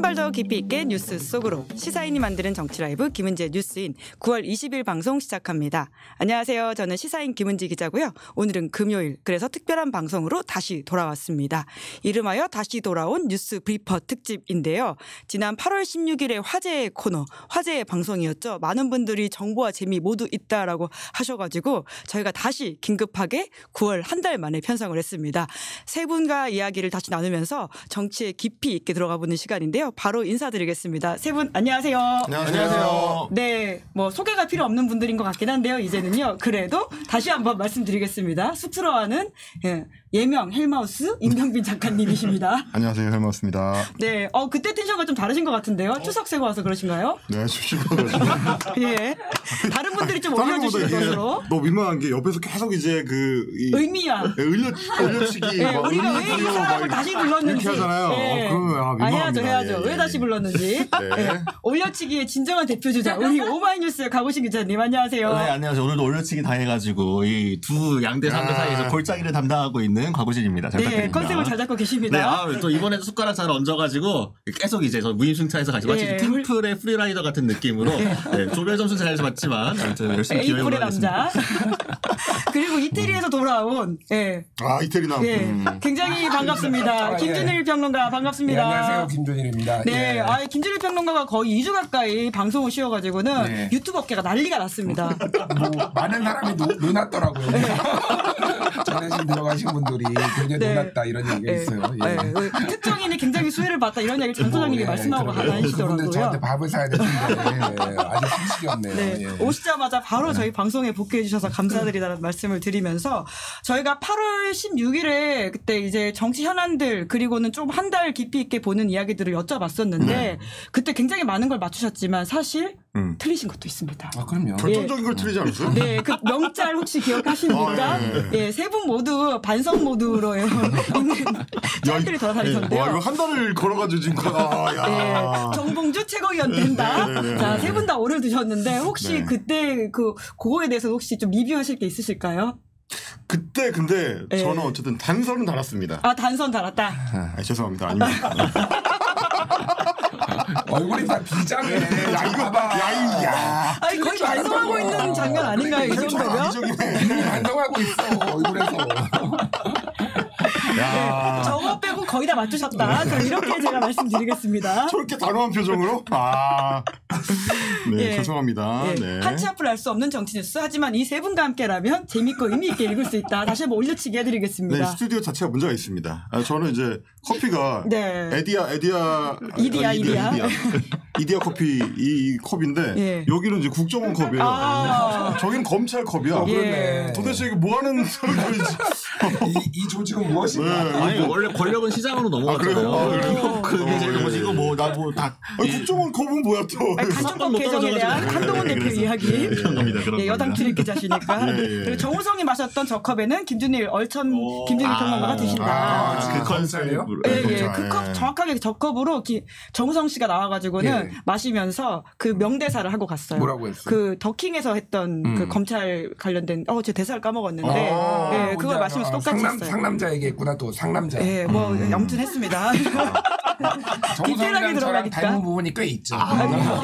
한 발 더 깊이 있게 뉴스 속으로 시사인이 만드는 정치 라이브 김은지의 뉴스인 9월 20일 방송 시작합니다. 안녕하세요. 저는 시사인 김은지 기자고요. 오늘은 금요일, 그래서 특별한 방송으로 다시 돌아왔습니다. 이름하여 다시 돌아온 뉴스 브리퍼 특집인데요. 지난 8월 16일에 화제의 코너, 화제의 방송이었죠. 많은 분들이 정보와 재미 모두 있다라고 하셔가지고 저희가 다시 긴급하게 9월 한 달 만에 편성을 했습니다. 세 분과 이야기를 다시 나누면서 정치에 깊이 있게 들어가 보는 시간인데요. 바로 인사드리겠습니다. 세 분 안녕하세요. 안녕하세요. 네, 뭐 소개가 필요 없는 분들인 것 같긴 한데요. 이제는요. 그래도 다시 한번 말씀드리겠습니다. 쑥스러워하는 예명 헬마우스 임경빈 작가님이십니다. 안녕하세요. 헬마우스입니다. 네, 그때 텐션가 좀 다르신 것 같은데요. 추석 세고 와서 그러신가요? 네, 추석이가지고. 예, 다른 분들이 좀 올려주실 것으로. 너무 민망한 게 옆에서 계속 이제 의미야. 올려치기. 네, 우리가 왜 이 사람을 다시 불렀는지. 이렇게 하잖아요. 네. 그러면 해야죠. 왜 다시 불렀는지. 네. 올려치기의 진정한 대표주자 우리 오마이뉴스의 강호신 기자님 안녕하세요. 네, 안녕하세요. 오늘도 올려치기 당해가지고 이 두 양대 상대 사이에서 골짜기를 담당하고 있는 곽우진입니다. 잘 부탁드립니다. 컨셉을 잘 잡고 계십니다. 네, 또 이번에도 숟가락 잘 얹어가지고 계속 이제 저 무임승차해서 같이 마치 팀플의 프리라이더 같은 느낌으로 조별 점수 잘 잡았지만 아무튼 열심히 기여해 남자. 그리고 이태리에서 돌아온 이태리 남. 굉장히 반갑습니다. 김준일 평론가 반갑습니다. 네, 안녕하세요. 김준일입니다. 네, 김준일 평론가가 거의 2주 가까이 방송을 쉬어가지고는 유튜브 업계가 난리가 났습니다. 뭐 많은 사람이 놀랐더라고요. 전에 지금 들어가신 분들이 굉장히 놀랐다 이런 얘기가 있어요. 특정인이 굉장히 수혜를 받다 이런 얘기를 장 소장님이 말씀하고 다니시더라고요. 그분들 저한테 밥을 사야 되는데 아주 숨쉬기 없네요. 네, 오시자마자 바로 저희 방송에 복귀해 주셔서 감사드리다는 말씀을 드리면서 저희가 8월 16일에 그때 이제 정치 현안들 그리고는 좀 한 달 깊이 있게 보는 이야기들을 여쭤봤었는데 그때 굉장히 많은 걸 맞추셨지만 사실 틀리신 것도 있습니다. 그럼요. 결정적인 걸 틀리지 않았어요? 네, 그 명짤 혹시 기억하십니까? 세 분 모두 반성 모드로 있는 짤들이 돌아다니던데요. 이거 한 달을 걸어가지고 지금 정봉주 최고위원 된다. 자, 세 분 다 오를 드셨는데 혹시 그때 그거에 대해서 혹시 좀 리뷰하실 게 있으실까요? 그때 근데 저는 어쨌든 단서는 달았습니다. 단선 달았다. 죄송합니다. 아닙니다. 얼굴이 다 비장해. 아니 거의 반성하고 있는 장면 아닌가요? 이 정도면? 이미 반성하고 있어 얼굴에서. 저거 빼고 거의 다 맞추셨다. 이렇게 제가 말씀드리겠습니다. 저렇게 단호한 표정으로? 죄송합니다. 한치 앞을 알 수 없는 정치 뉴스. 하지만 이 세 분과 함께라면 재밌고 의미 있게 읽을 수 있다. 다시 한번 올려치기 해드리겠습니다. 네, 스튜디오 자체가 문제가 있습니다. 저는 이제 커피가 이디야 커피 이 컵인데 여기는 이제 국정원 컵이에요. 저기는 검찰 컵이야. 도대체 이게 뭐 하는 소리인지. 이 조직은 무엇인가? 아니 원래 권력은 시장으로 넘어갔잖아요. 이거 뭐 나 뭐 다. 국정원 컵은 뭐야 또? 간첩법 개정에 대한 한동훈 대표 이야기. 그런 겁니다. 여당 출입 기자시니까. 그리고 정우성이 마셨던 저 컵에는 김준일 평론가가 드신다. 그 컨셉이요? 그 컵 정확하게 저 컵으로 정우성 씨가 나와가지고는 마시면서 그 명대사를 하고 갔어요. 뭐라고 했어요? 그 더킹에서 했던 그 검찰 관련된 제 대사를 까먹었는데 그걸 마시면서 똑같이 했어요. 상남자 얘기했구나 또 상남자. 뭐 아무튼 했습니다. 정우성이랑 저랑 닮은 부분이 꽤 있죠.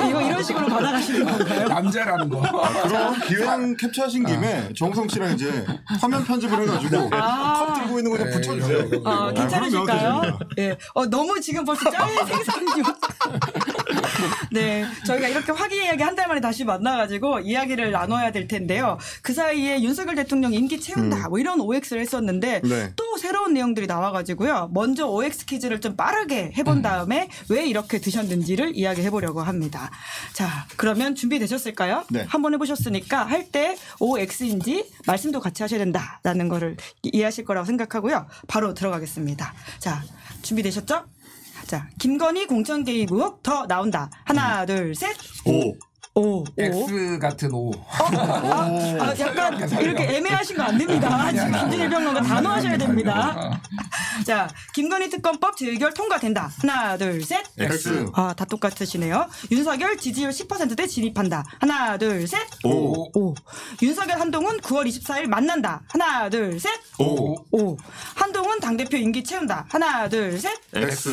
이거 이런 식으로 받아가시는 건가요? 남자라는 거. 그럼 기획 캡처하신 김에 정우성 씨랑 이제 화면 편집을 해가지고 컵 들고 있는 거 그냥 붙여주세요. 괜찮으실까요? 너무 지금 벌써 짤 생산이 네, 저희가 이렇게 화기애애하게 한 달 만에 다시 만나가지고 이야기를 나눠야 될 텐데요. 그 사이에 윤석열 대통령 임기 채운다 뭐 이런 OX를 했었는데 또 새로운 내용들이 나와가지고요. 먼저 OX 퀴즈를 좀 빠르게 해본 다음에 왜 이렇게 드셨는지를 이야기해보려고 합니다. 자, 그러면 준비되셨을까요? 한번 해보셨으니까 할 때 OX인지 말씀도 같이 하셔야 된다라는 거를 이해하실 거라고 생각하고요. 바로 들어가겠습니다. 자, 준비되셨죠? 자, 김건희 공천 개입 의혹 더 나온다. 하나, 둘, 셋. X 같은 O. 약간 이렇게 애매하신 거 안 됩니다. 지금 김준일 평론가 단호하셔야 됩니다. 자, 김건희 특검법 재의결 통과된다. 하나, 둘, 셋. X. 다 똑같으시네요. 윤석열 지지율 10%대 진입한다. 하나, 둘, 셋. O. 윤석열 한동훈 9월 24일 만난다. 하나, 둘, 셋. O. 한동훈 당대표 임기 채운다. 하나, 둘, 셋. X.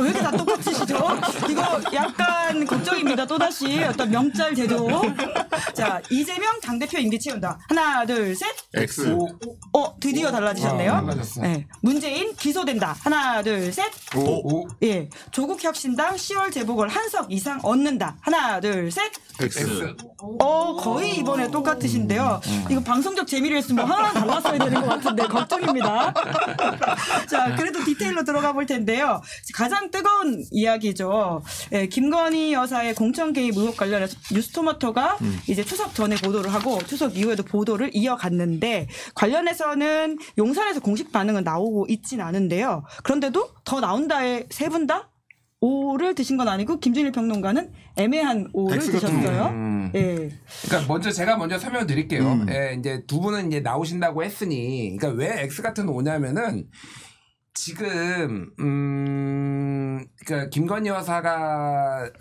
왜 이렇게 다 똑같으시죠? 이거 약간 걱정입니다. 또다시 어떤 명찰 대조. 자, 이재명 당대표 임기 채운다. 하나, 둘, 셋. X. 드디어 달라지셨네요. 달라졌어. 네. 문재인 기소된다. 하나, 둘, 셋. 오. 예. 조국혁신당 10월 재보궐 한석 이상 얻는다. 하나, 둘, 셋. X. 거의 이번에 똑같으신데요. 이거 방송적 재미를 했으면 하나 달랐어야 되는 것 같은데 걱정입니다. 자, 그래도 디테일로 들어가 볼 텐데요. 가장 뜨거운 이야기죠. 예, 김건희 여사의 공천 개입 의혹 관련해서 뉴스토마토가 이제 추석 전에 보도를 하고 추석 이후에도 보도를 이어갔는데 관련해서는 용산에서 공식 반응은 나오고 있진 않은데요. 그런데도 더 나온다에 세 분 다 오를 드신 건 아니고 김준일 평론가는 애매한 오를 드셨어요. 예. 그러니까 제가 먼저 설명을 드릴게요. 예, 이제 두 분은 이제 나오신다고 했으니, 그러니까 왜 X 같은 오냐면은 지금 그러니까 김건희 여사가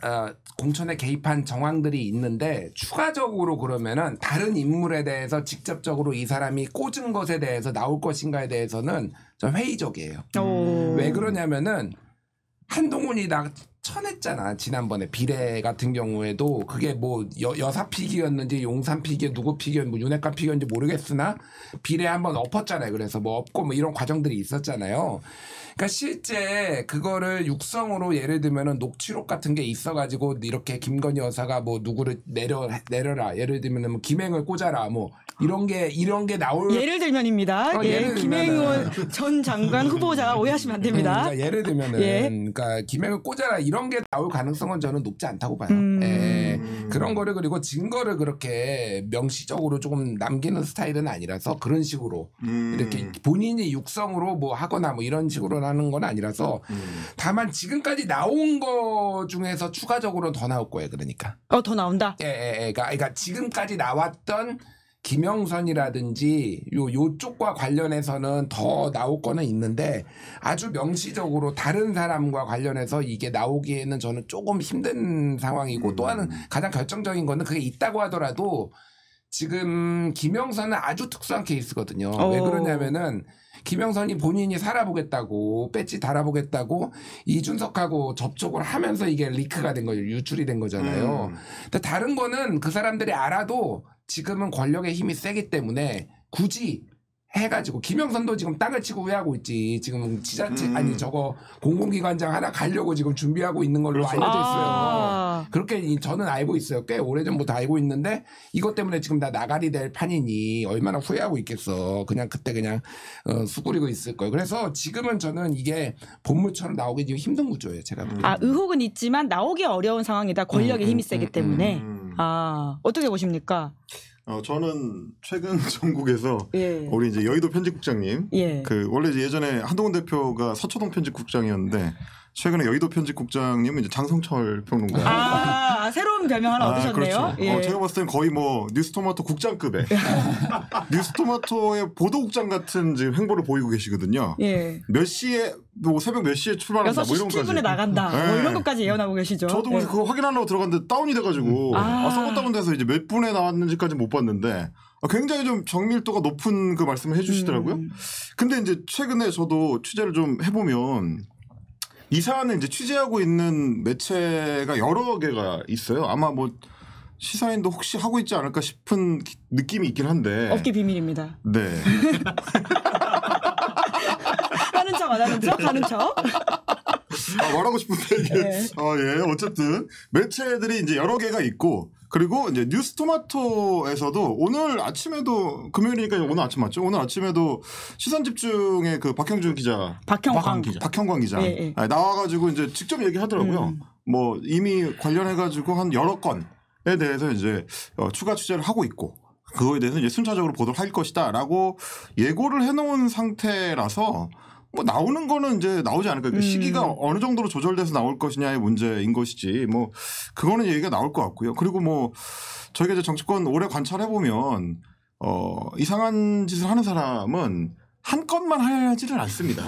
공천에 개입한 정황들이 있는데 추가적으로 그러면은 다른 인물에 대해서 직접적으로 이 사람이 꽂은 것에 대해서 나올 것인가에 대해서는 좀 회의적이에요. 왜 그러냐면은 한동훈이 나 쳐냈잖아. 지난번에 비례 같은 경우에도 그게 뭐 여사 픽이었는지 용산 픽이 누구 픽이었는지 뭐 윤핵관 픽이었는지 모르겠으나 비례 한번 엎었잖아요. 그래서 뭐 엎고 뭐 이런 과정들이 있었잖아요. 그러니까 실제 그거를 육성으로 예를 들면은 녹취록 같은 게 있어가지고 이렇게 김건희 여사가 뭐 누구를 내려라. 예를 들면은 뭐 김행을 꽂아라. 뭐 이런 게 나올. 예를 들면입니다. 예, 김행원 전 장관 후보자 오해하시면 안 됩니다. 그러니까 예를 들면은 그러니까 김행을 꽂아라 이런 게 나올 가능성은 저는 높지 않다고 봐요. 예, 그런 거를 그리고 증거를 그렇게 명시적으로 조금 남기는 스타일은 아니라서 그런 식으로 이렇게 본인이 육성으로 뭐 하거나 뭐 이런 식으로 하는 건 아니라서 다만 지금까지 나온 거 중에서 추가적으로 더 나올 거예요. 그러니까. 더 나온다. 예. 그러니까 지금까지 나왔던 김영선이라든지 요쪽과 관련해서는 더 나올 거는 있는데 아주 명시적으로 다른 사람과 관련해서 이게 나오기에는 저는 조금 힘든 상황이고 또 하나는 가장 결정적인 거는 그게 있다고 하더라도 지금 김영선은 아주 특수한 케이스거든요. 왜 그러냐면은 김영선이 본인이 살아보겠다고 배지 달아보겠다고 이준석하고 접촉을 하면서 이게 리크가 된 거죠. 유출이 된 거잖아요. 근데 다른 거는 그 사람들이 알아도 지금은 권력의 힘이 세기 때문에 굳이 해가지고 김영선도 지금 땅을 치고 후회하고 있지. 지금 지자체 아니 저거 공공기관장 하나 가려고 지금 준비하고 있는 걸로 알려져 있어요. 그렇게 저는 알고 있어요. 꽤 오래전부터 알고 있는데 이것 때문에 지금 다 나가리 될 판이니 얼마나 후회하고 있겠어. 그냥 그때 그냥 수그리고 있을 거예요. 그래서 지금은 저는 이게 본물처럼 나오기 지금 힘든 구조예요. 제가 보기에는. 의혹은 있지만 나오기 어려운 상황이다. 권력의 힘이 세기 때문에. 어떻게 보십니까? 저는 최근 전국에서 우리 이제 여의도 편집국장님, 그 원래 이제 예전에 한동훈 대표가 서초동 편집국장이었는데 최근에 여의도 편집국장님은 이제 장성철 평론가. 새로운 별명 하나 얻으셨네요. 그렇죠. 제가 봤을 땐 거의 뭐 뉴스토마토 국장급의 뉴스토마토의 보도국장 같은 지금 행보를 보이고 계시거든요. 몇 시에 뭐 새벽 몇 시에 출발한다 6시 뭐 이런 것까지 17분에 나간다 뭐 이런 것까지 예언하고 계시죠. 저도 그거 확인하려고 들어갔는데 다운이 돼가지고 서버 다운돼서 이제 몇 분에 나왔는지까지 못 봤는데 굉장히 좀 정밀도가 높은 그 말씀을 해주시더라고요. 근데 이제 최근에 저도 취재를 좀 해보면 이 사안을 이제 취재하고 있는 매체가 여러 개가 있어요. 아마 뭐 시사인도 혹시 하고 있지 않을까 싶은 느낌이 있긴 한데. 업계 비밀입니다. 네. 하는 척 안 하는 척 하는 척. 말하고 싶은데 이게 어쨌든 매체들이 이제 여러 개가 있고 그리고 이제 뉴스토마토에서도 오늘 아침에도 금요일이니까 오늘 아침 맞죠? 오늘 아침에도 시선집중의 그 박형준 기자, 박형광 기자 나와가지고 이제 직접 얘기하더라고요. 뭐 이미 관련해가지고 한 여러 건에 대해서 이제 추가 취재를 하고 있고. 그거에 대해서 이제 순차적으로 보도를 할 것이다라고 예고를 해놓은 상태라서 뭐 나오는 거는 이제 나오지 않을까. 그러니까 시기가 어느 정도로 조절돼서 나올 것이냐의 문제인 것이지. 뭐 그거는 얘기가 나올 것 같고요. 그리고 뭐 저희가 이제 정치권 오래 관찰해 보면 이상한 짓을 하는 사람은 한 건만 하지는 않습니다.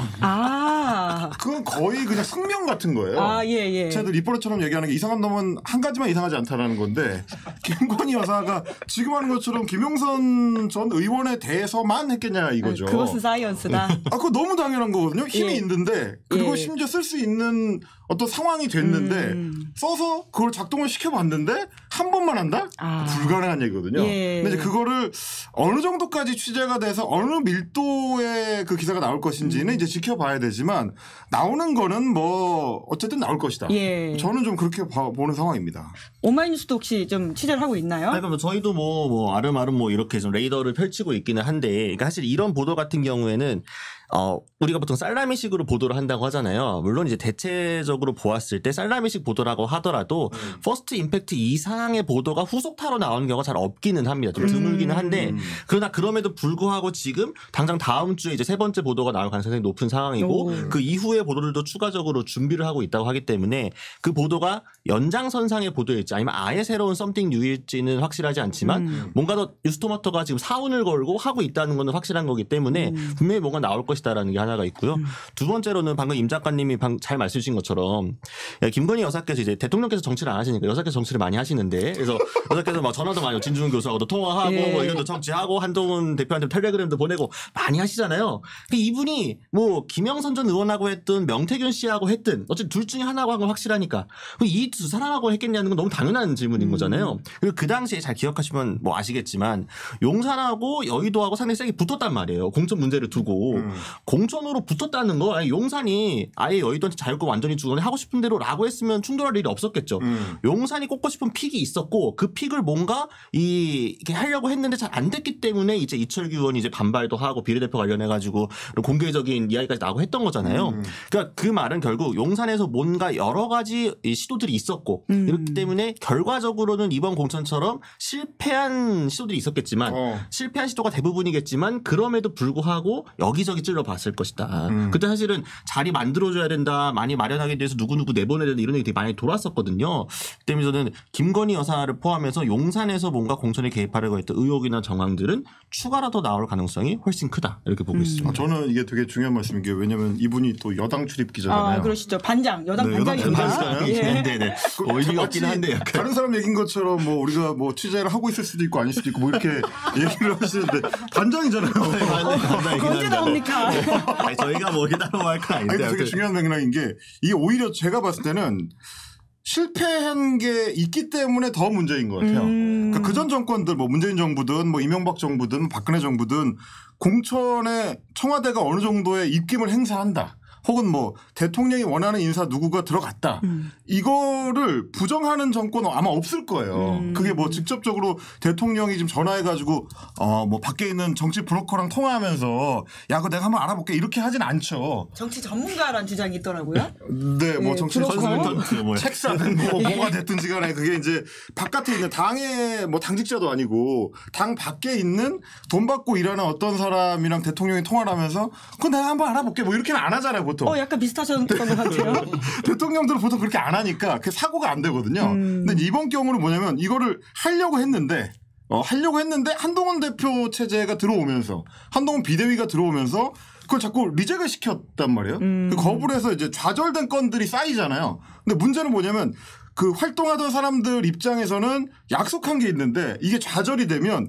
그건 거의 그냥 숙명 같은 거예요. 예. 쟤들 입버릇처럼 얘기하는 게 이상한 놈은 한 가지만 이상하지 않다라는 건데 김건희 여사가 지금 하는 것처럼 김용선 전 의원에 대해서만 했겠냐 이거죠. 그것은 사이언스다. 그거 너무 당연한 거거든요. 힘이 있는데 그리고 심지어 쓸 수 있는 어떤 상황이 됐는데 써서 그걸 작동을 시켜봤는데 한 번만 한다? 불가능한 얘기거든요. 근데 이제 그거를 어느 정도까지 취재가 돼서 어느 밀도의 그 기사가 나올 것인지는 이제 지켜봐야 되지만 나오는 거는 뭐 어쨌든 나올 것이다. 저는 좀 그렇게 보는 상황입니다. 오마이뉴스도 혹시 좀 취재를 하고 있나요? 그러니까 저희도 뭐 아름아름 뭐 이렇게 좀 레이더를 펼치고 있기는 한데, 그러니까 사실 이런 보도 같은 경우에는 우리가 보통 살라미식으로 보도를 한다고 하잖아요. 물론 이제 대체적으로 보았을 때 살라미식 보도라고 하더라도 퍼스트 임팩트 이상의 보도가 후속타로 나오는 경우가 잘 없기는 합니다. 좀 드물기는 한데, 그러나 그럼에도 불구하고 지금 당장 다음 주에 이제 세 번째 보도가 나올 가능성이 높은 상황이고 그 이후의 보도들도 추가적으로 준비를 하고 있다고 하기 때문에 그 보도가 연장선상의 보도일지 아니면 아예 새로운 썸띵 뉴일지는 확실하지 않지만 뭔가 더 뉴스토마토가 지금 사운을 걸고 하고 있다는 건 확실한 거기 때문에 분명히 뭔가 나올 것이다라는 게 하나가 있고요. 두 번째로는 방금 임 작가님이 잘 말씀 주신 것처럼 김건희 여사께서 이제 대통령께서 정치를 안 하시니까 여사께서 정치를 많이 하시는데, 그래서 여사께서 막 전화도 많이 진중훈 교수하고도 통화하고 뭐 이것도 정치하고 한동훈 대표한테 텔레그램도 보내고 많이 하시잖아요. 이분이 뭐 김영선 전 의원하고 했든 명태균 씨하고 했든 어쨌든 둘 중에 하나하고 한 건 확실하니까 이 두 사람하고 했겠냐는 건 너무 당연한 질문인 거잖아요. 그리고 그 당시에 잘 기억하시면 뭐 아시겠지만 용산하고 여의도하고 상당히 세게 붙었단 말이에요. 공천 문제를 두고. 공천으로 붙었다는 거, 아니 용산이 아예 여의도한테 자유권 완전히 주거니 하고 싶은 대로 라고 했으면 충돌할 일이 없었겠죠. 용산이 꽂고 싶은 픽이 있었고 그 픽을 뭔가 이렇게 하려고 했는데 잘 안 됐기 때문에 이제 이철규 의원이 이제 반발도 하고 비례대표 관련해가지고 공개적인 이야기까지 나오고 했던 거잖아요. 그러니까 그 말은 결국 용산에서 뭔가 여러 가지 시도들이 있었고 그렇기 때문에 결과적으로는 이번 공천처럼 실패한 시도들이 있었겠지만 실패한 시도가 대부분이겠지만 그럼에도 불구하고 여기저기 찔러봤을 것이다. 그때 사실은 자리 만들어줘야 된다, 많이 마련하기 위해서 누구누구 내보내야 된다 이런 얘기 되게 많이 돌았었거든요. 그 때문에 저는 김건희 여사를 포함해서 용산에서 뭔가 공천에 개입하려고 했던 의혹이나 정황들은 추가로 나올 가능성이 훨씬 크다 이렇게 보고 있습니다. 저는 이게 되게 중요한 말씀인 게, 왜냐하면 이분이 또 여당 출입 기자잖아요. 그러시죠. 반장, 여당 네, 반장입니다. 네네. 의미가 없긴 한데 약간. 다른 사람 얘기인 것처럼 뭐 우리가 뭐 취재를 하고 있을 수도 있고 아닐 수도 있고 뭐 이렇게 얘기를 하시는데 반장이잖아요. 그거 언제 나옵니까? 아니, 저희가 뭐 기다려 할 건 아닌데. 되게 중요한 맥락인 게, 이게 오히려 제가 봤을 때는 실패한 게 있기 때문에 더 문제인 것 같아요. 그러니까 그전 정권들, 뭐 문재인 정부든 뭐 이명박 정부든 박근혜 정부든 공천에 청와대가 어느 정도의 입김을 행사한다, 혹은 뭐 대통령이 원하는 인사 누구가 들어갔다, 이거를 부정하는 정권은 아마 없을 거예요. 그게 뭐 직접적으로 대통령이 지금 전화해가지고 뭐 밖에 있는 정치 브로커랑 통화하면서 야 그거 내가 한번 알아볼게 이렇게 하진 않죠. 정치 전문가라는 주장이 있더라고요. 네, 뭐 정치 브로커? 책사는 뭐가 됐든지 간에 그게 이제 바깥에 있는 당의 뭐 당직자도 아니고 당 밖에 있는 돈 받고 일하는 어떤 사람이랑 대통령이 통화를 하면서 그건 내가 한번 알아볼게 뭐 이렇게는 안 하잖아요. 보통. 약간 비슷하셨던 것 같아요. 대통령들은 보통 그렇게 안 하니까 그 사고가 안 되거든요. 근데 이번 경우는 뭐냐면 이거를 하려고 했는데 한동훈 대표 체제가 들어오면서, 한동훈 비대위가 들어오면서 그걸 자꾸 리젝을 시켰단 말이에요. 그 거부를 해서 이제 좌절된 건들이 쌓이잖아요. 근데 문제는 뭐냐면 그 활동하던 사람들 입장에서는 약속한 게 있는데 이게 좌절이 되면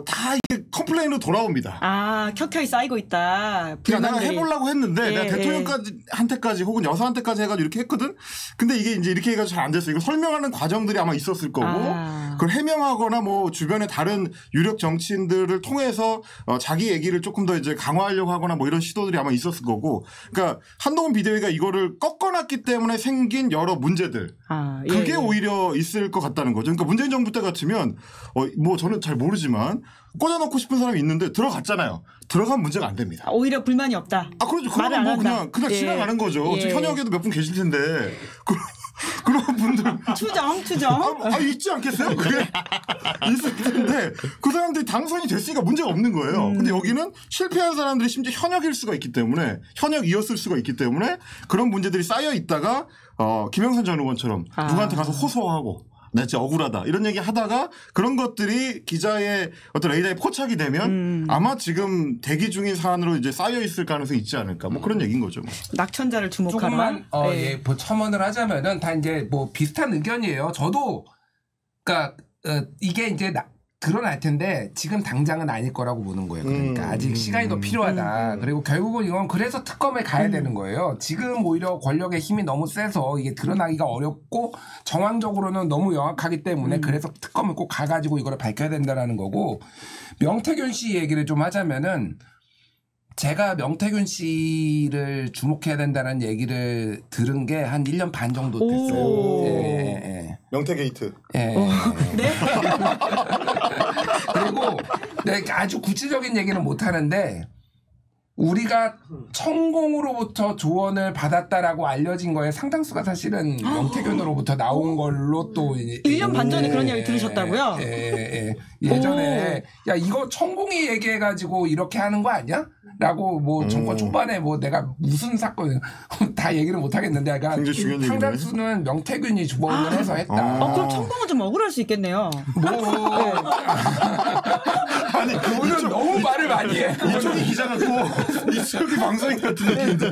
다 이게 컴플레인으로 돌아옵니다. 켜켜이 쌓이고 있다. 그러니까 내가 해보려고 했는데 내가 대통령한테까지 혹은 여사한테까지 해가지고 이렇게 했거든. 근데 이게 이제 이렇게 해가지고 잘 안 됐어. 이거 설명하는 과정들이 아마 있었을 거고 그걸 해명하거나 뭐 주변의 다른 유력 정치인들을 통해서 자기 얘기를 조금 더 이제 강화하려고 하거나 뭐 이런 시도들이 아마 있었을 거고. 그러니까 한동훈 비대위가 이거를 꺾어놨기 때문에 생긴 여러 문제들. 그게 오히려 있을 것 같다는 거죠. 그러니까 문재인 정부 때 같으면 뭐 저는 잘 모르지만 꽂아놓고 싶은 사람이 있는데 들어갔잖아요. 들어가면 문제가 안 됩니다. 오히려 불만이 없다. 그렇죠. 그러면 뭐 그냥 지나가는 거죠. 지금 현역에도 몇 분 계실 텐데 그런 분들 추정 있지 않겠어요? 그게 있을 텐데 그 사람들이 당선이 됐으니까 문제가 없는 거예요. 근데 여기는 실패한 사람들이 심지어 현역일 수가 있기 때문에, 현역이었을 수가 있기 때문에 그런 문제들이 쌓여 있다가 김영선 전 의원처럼 누구한테 가서 호소하고 나 진짜 억울하다 이런 얘기 하다가 그런 것들이 기자의 어떤 레이더에 포착이 되면 아마 지금 대기 중인 사안으로 이제 쌓여 있을 가능성이 있지 않을까 뭐 그런 얘기인 거죠. 뭐. 낙천자를 주목하라. 조금만 예, 뭐 첨언을 하자면은 다 이제 뭐 비슷한 의견이에요. 저도 그러니까 이게 이제 드러날 텐데 지금 당장은 아닐 거라고 보는 거예요. 그러니까 아직 시간이 더 필요하다. 그리고 결국은 이건 그래서 특검에 가야 되는 거예요. 지금 오히려 권력의 힘이 너무 세서 이게 드러나기가 어렵고 정황적으로는 너무 명확하기 때문에 그래서 특검을 꼭 가가지고 이거를 밝혀야 된다라는 거고 명태균 씨 얘기를 좀 하자면은 제가 명태균 씨를 주목해야 된다는 얘기를 들은 게 한 1년 반 정도 됐어요. 예. 명태게이트. 예. 네? 그리고 아주 구체적인 얘기는 못 하는데 우리가 천공으로부터 조언을 받았다라고 알려진 거에 상당수가 사실은 명태균으로부터 나온 걸로 또 1년 반 전에 그런 이야기 들으셨다고요? 예전에 야 이거 천공이 얘기해가지고 이렇게 하는 거 아니야? 라고 뭐 정권 초반에 뭐 내가 무슨 사건 다 얘기를 못 하겠는데 그러니까 상당수는 명태균이 주범을 해서 했다. 그럼 천공은 좀 억울할 수 있겠네요. 아니 그분은 너무 말을 많이 해. 이쪽이 기자 같고 이쪽이 방송인 같은 느낌인데.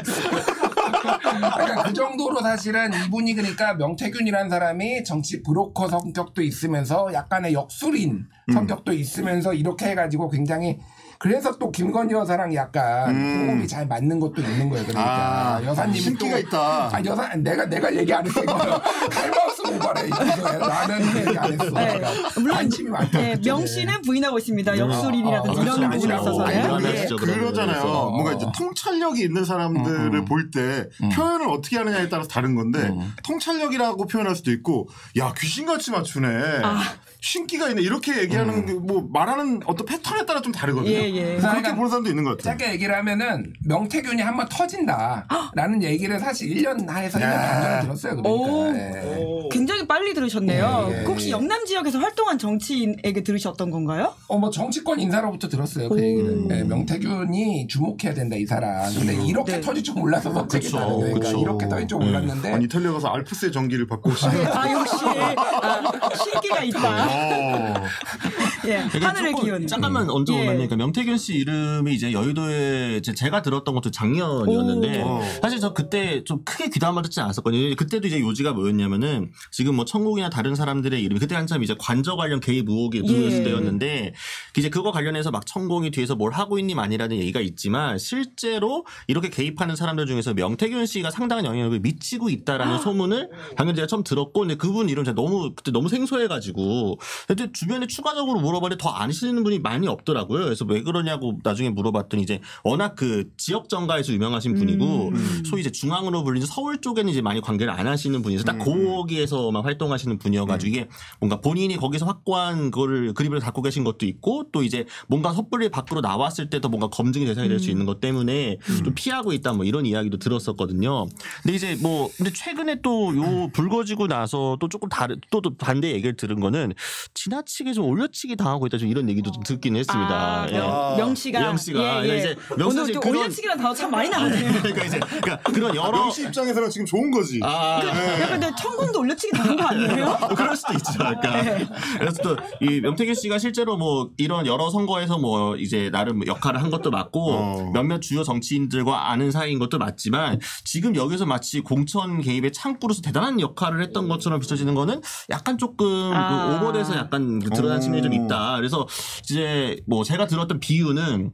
그러니까 그 정도로 사실은 이분이 그러니까 명태균이라는 사람이 정치 브로커 성격도 있으면서 약간의 역술인 성격도 있으면서 이렇게 해가지고 굉장히 그래서 또 김건희 여사랑 약간 호흡이 잘 맞는 것도 있는 거예요. 그러니까 여사님이 신기가 있다. 여사 내가 얘기 안 했어. 칼마우스 오버래. 나는 얘기 안 했어. 그러니까 물론 관심이 많다. 명 씨는 부인하고 있습니다. 역술인이라든지 이런 부분에 있어서는. 그러잖아요. 뭔가 이제 통찰력이 있는 사람들을 볼 때 표현을 어떻게 하느냐에 따라서 다른 건데 통찰력이라고 표현할 수도 있고 야 귀신같이 맞추네. 신기가 있네 이렇게 얘기하는 뭐 말하는 어떤 패턴에 따라 좀 다르거든요. 그렇게 보는 사람도 있는 것 같아요. 짧게 얘기를 하면은 명태균이 한번 터진다라는 얘기를 사실 1년 하에서 1년 반 전에 들었어요. 그러니까. 굉장히 빨리 들으셨네요. 혹시 영남 지역에서 활동한 정치인에게 들으셨던 건가요? 뭐 정치권 인사로부터 들었어요. 그 얘기는. 명태균이 주목해야 된다 이 사람. 근데 이렇게 터질 줄 몰라서 선택했다는 거니까 이렇게 터질 줄 몰랐는데. 아니 이탈리아 가서 알프스의 전기를 받고 오시네. 역시 신기가 있다. 하늘의 기운. 잠깐만 얹어보면 그러니까 명태균 씨 이름이 이제 여의도에 제가 들었던 것도 작년이었는데 사실 저 그때 좀 크게 귀담아 듣지 않았었거든요. 그때도 이제 요지가 뭐였냐면은 지금 뭐 천국이나 다른 사람들의 이름이 그때 한참 이제 관저 관련 개입 의혹이 불렸을 때였는데 이제 그거 관련해서 막 천공이 뒤에서 뭘 하고 있니 아니라는 얘기가 있지만 실제로 이렇게 개입하는 사람들 중에서 명태균 씨가 상당한 영향력을 미치고 있다라는 소문을 당연히 제가 처음 들었고 근데 그분 이름 제가 그때 너무 생소해가지고 근데 주변에 추가적으로 물어봤는데 더 아시는 분이 많이 없더라고요. 그래서 왜 그러냐고 나중에 물어봤더니 이제 워낙 그 지역 정가에서 유명하신 분이고 소위 이제 중앙으로 불리는 서울 쪽에는 이제 많이 관계를 안 하시는 분이서 딱 거기에서만 활동하시는 분이어가지고 이게 뭔가 본인이 거기서 확고한 그거를 그립을 갖고 계신 것도 있고 또 이제 뭔가 섣불리 밖으로 나왔을 때 더 뭔가 검증이 대상이 될 수 있는 것 때문에 좀 피하고 있다 뭐 이런 이야기도 들었었거든요. 근데 이제 뭐 근데 최근에 또 요 불거지고 나서 또 조금 또 반대 얘기를 들은 거는 지나치게 좀 올려치기 당하고 있다 좀 이런 얘기도 좀 듣긴 했습니다. 명 씨가 이제 오늘 또 올려치기라는 단어 참 많이 나오네요. 그러니까 그런 여러 명 씨 입장에서는 지금 좋은 거지. 근데 천공도 올려치기 당한 거 아니에요? 그럴 수도 있죠. 그러니까 그래서 또 이 명태균 씨가 실제로 뭐 이런 여러 선거에서 뭐 이제 나름 역할을 한 것도 맞고 몇몇 주요 정치인들과 아는 사이인 것도 맞지만 지금 여기서 마치 공천 개입의 창구로서 대단한 역할을 했던 것처럼 비춰지는 거는 약간 조금 그 오버돼서 약간 드러난 측면이 좀 있다. 그래서 이제 뭐 제가 들었던 비유는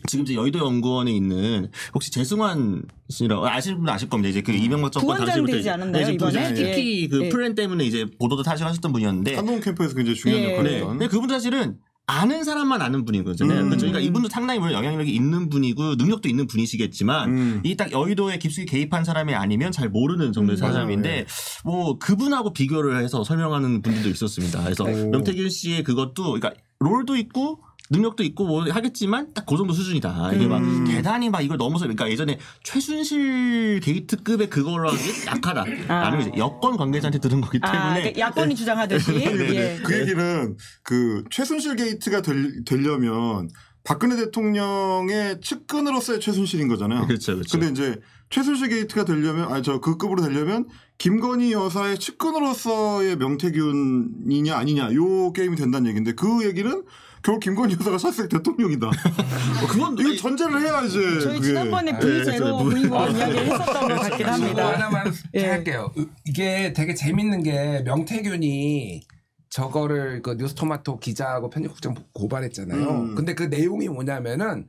지금 이제 여의도 연구원에 있는 혹시 재승환 씨라고 아시는 분은 아실 겁니다. 이제 그 이명박 정권 당시부터 되지 않았나요 이번에? 특히 그 플랜 때문에 이제 보도도 사실 하셨던 분이었는데 한동 캠프에서 굉장히 중요한 역할을 했던. 근데 그분 사실은 아는 사람만 아는 분인 거잖아요. 그러니까 이분도 상당히 물론 영향력이 있는 분이고 능력도 있는 분이시겠지만 이 딱 여의도에 깊숙이 개입한 사람이 아니면 잘 모르는 정도의 사람인데 뭐 그분하고 비교를 해서 설명하는 분들도 있었습니다. 그래서 명태균 씨의 그것도 그러니까 롤도 있고 능력도 있고 뭐 하겠지만 딱 그 정도 수준이다. 이게 막 대단히 막 이걸 넘어서 그러니까 예전에 최순실 게이트급의 그걸로 하기 약하다라는 이제 여권 관계자한테 들은 거기 때문에 그러니까 야권이 주장하듯이 그 얘기는 그 최순실 게이트가 되려면 박근혜 대통령의 측근으로서의 최순실인 거잖아요. 그렇죠, 그렇죠. 근데 이제 최순실 게이트가 되려면 그 급으로 되려면 김건희 여사의 측근으로서의 명태균이냐 아니냐 요 게임이 된다는 얘기인데 그 얘기는 결국 김건희 여사가 사실 대통령이다. 그건 이거 전제를 해야 이제 저희 그게. 지난번에 V0 V1 이야기를 했었던 것 같긴 이거 합니다. 하나만 예. 할게요. 이게 되게 재밌는 게 명태균이 저거를 그 뉴스토마토 기자하고 편집국장 고발했잖아요. 근데 그 내용이 뭐냐면은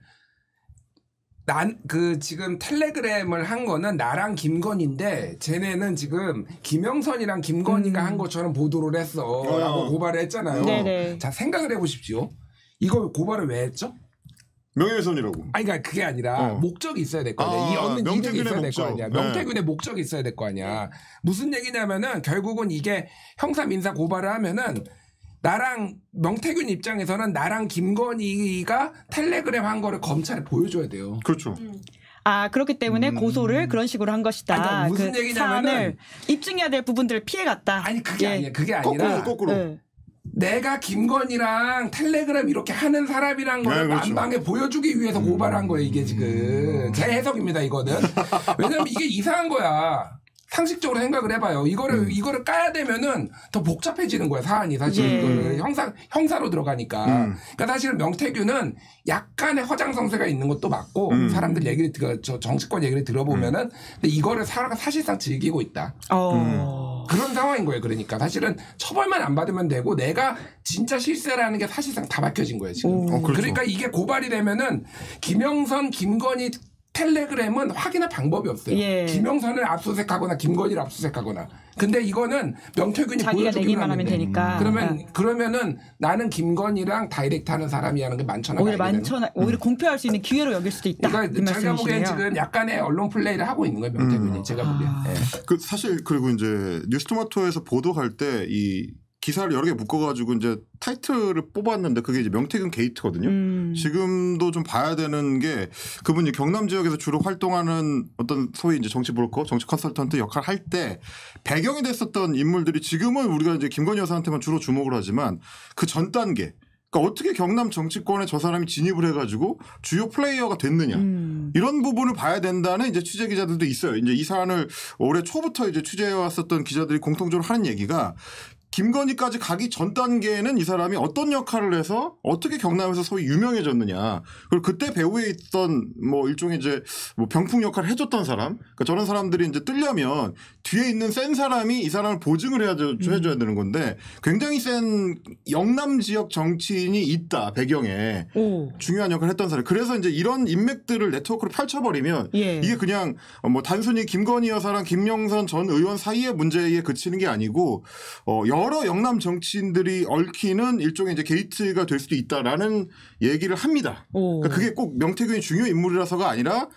지금 텔레그램을 한 거는 나랑 김건희인데 쟤네는 지금 김영선이랑 김건희가 한 것처럼 보도를 했어 라고 고발을 했잖아요. 네네. 자 생각을 해보십시오. 이거 고발을 왜 했죠? 명예훼손이라고. 아니 그러니까 그게 아니라 목적이 있어야 될 거 아니야. 이 얻는 이득이 명태균의 있어야 될 거 목적. 아니야. 명태균의 목적이 있어야 될 거 아니야. 무슨 얘기냐면은 결국은 이게 형사 민사 고발을 하면은 나랑 명태균 입장에서는 나랑 김건희가 텔레그램 한 거를 검찰에 보여줘야 돼요. 그렇죠. 아 그렇기 때문에 고소를 그런 식으로 한 것이다. 아니, 그러니까 무슨 얘기냐면은- 사안을 입증해야 될 부분들을 피해갔다. 아니 그게 예. 아니야. 그게 아니라 거꾸로. 네. 내가 김건희랑 텔레그램 이렇게 하는 사람이란 걸 네, 그렇죠. 만방에 보여주기 위해서 고발한 거예요. 이게 지금 제 해석입니다. 이거는 왜냐면 이게 이상한 거야. 상식적으로 생각을 해봐요. 이거를 까야 되면은 더 복잡해지는 거야 사안이 사실 예. 이거를 형사로 들어가니까. 그러니까 사실은 명태균은 약간의 허장성세가 있는 것도 맞고 사람들 얘기를 정치권 얘기를 들어보면은 근데 이거를 사실상 즐기고 있다. 그런 상황인 거예요. 그러니까 사실은 처벌만 안 받으면 되고 내가 진짜 실세라는 게 사실상 다 밝혀진 거예요. 지금. 그렇죠. 그러니까 이게 고발이 되면은 김영선, 김건희 텔레그램은 확인할 방법이 없어요. 예. 김영선을 압수수색하거나 김건희를 압수수색하고나. 근데 이거는 명태균이 자기가 보여주기만 내기만 하면 되니까. 그러면은 나는 김건희랑 다이렉트하는 사람이라는 게 많잖아. 오히려 공표할 수 있는 기회로 여길 수도 있다. 그러니까 이 제가 보기엔 말씀이시네요. 지금 약간의 언론 플레이를 하고 있는 거예요. 명태균이 제가 보기엔. 예. 그 사실 그리고 이제 뉴스토마토에서 보도할 때 이 기사를 여러 개 묶어가지고 이제 타이틀을 뽑았는데 그게 이제 명태균 게이트거든요. 지금도 좀 봐야 되는 게 그분이 경남 지역에서 주로 활동하는 어떤 소위 이제 정치 브로커, 정치 컨설턴트 역할을 할 때 배경이 됐었던 인물들이 지금은 우리가 이제 김건희 여사한테만 주로 주목을 하지만 그 전 단계. 그러니까 어떻게 경남 정치권에 저 사람이 진입을 해가지고 주요 플레이어가 됐느냐 이런 부분을 봐야 된다는 이제 취재 기자들도 있어요. 이제 이 사안을 올해 초부터 이제 취재해왔었던 기자들이 공통적으로 하는 얘기가. 김건희까지 가기 전 단계에는 이 사람이 어떤 역할을 해서 어떻게 경남에서 소위 유명해졌느냐. 그리고 그때 배후에 있던 뭐 일종의 이제 뭐 병풍 역할을 해줬던 사람. 그러니까 저런 사람들이 이제 뜨려면 뒤에 있는 센 사람이 이 사람을 보증을 해줘야 되는 건데 굉장히 센 영남 지역 정치인이 있다. 배경에. 중요한 역할을 했던 사람. 그래서 이제 이런 인맥들을 네트워크로 펼쳐버리면 이게 그냥 뭐 단순히 김건희 여사랑 김영선 전 의원 사이의 문제에 그치는 게 아니고 여러 영남 정치인들이 얽히는 일종의 이제 게이트가 될 수도 있다라는 얘기를 합니다. 그러니까 그게 꼭 명태균이 중요 인물이라서가 아니라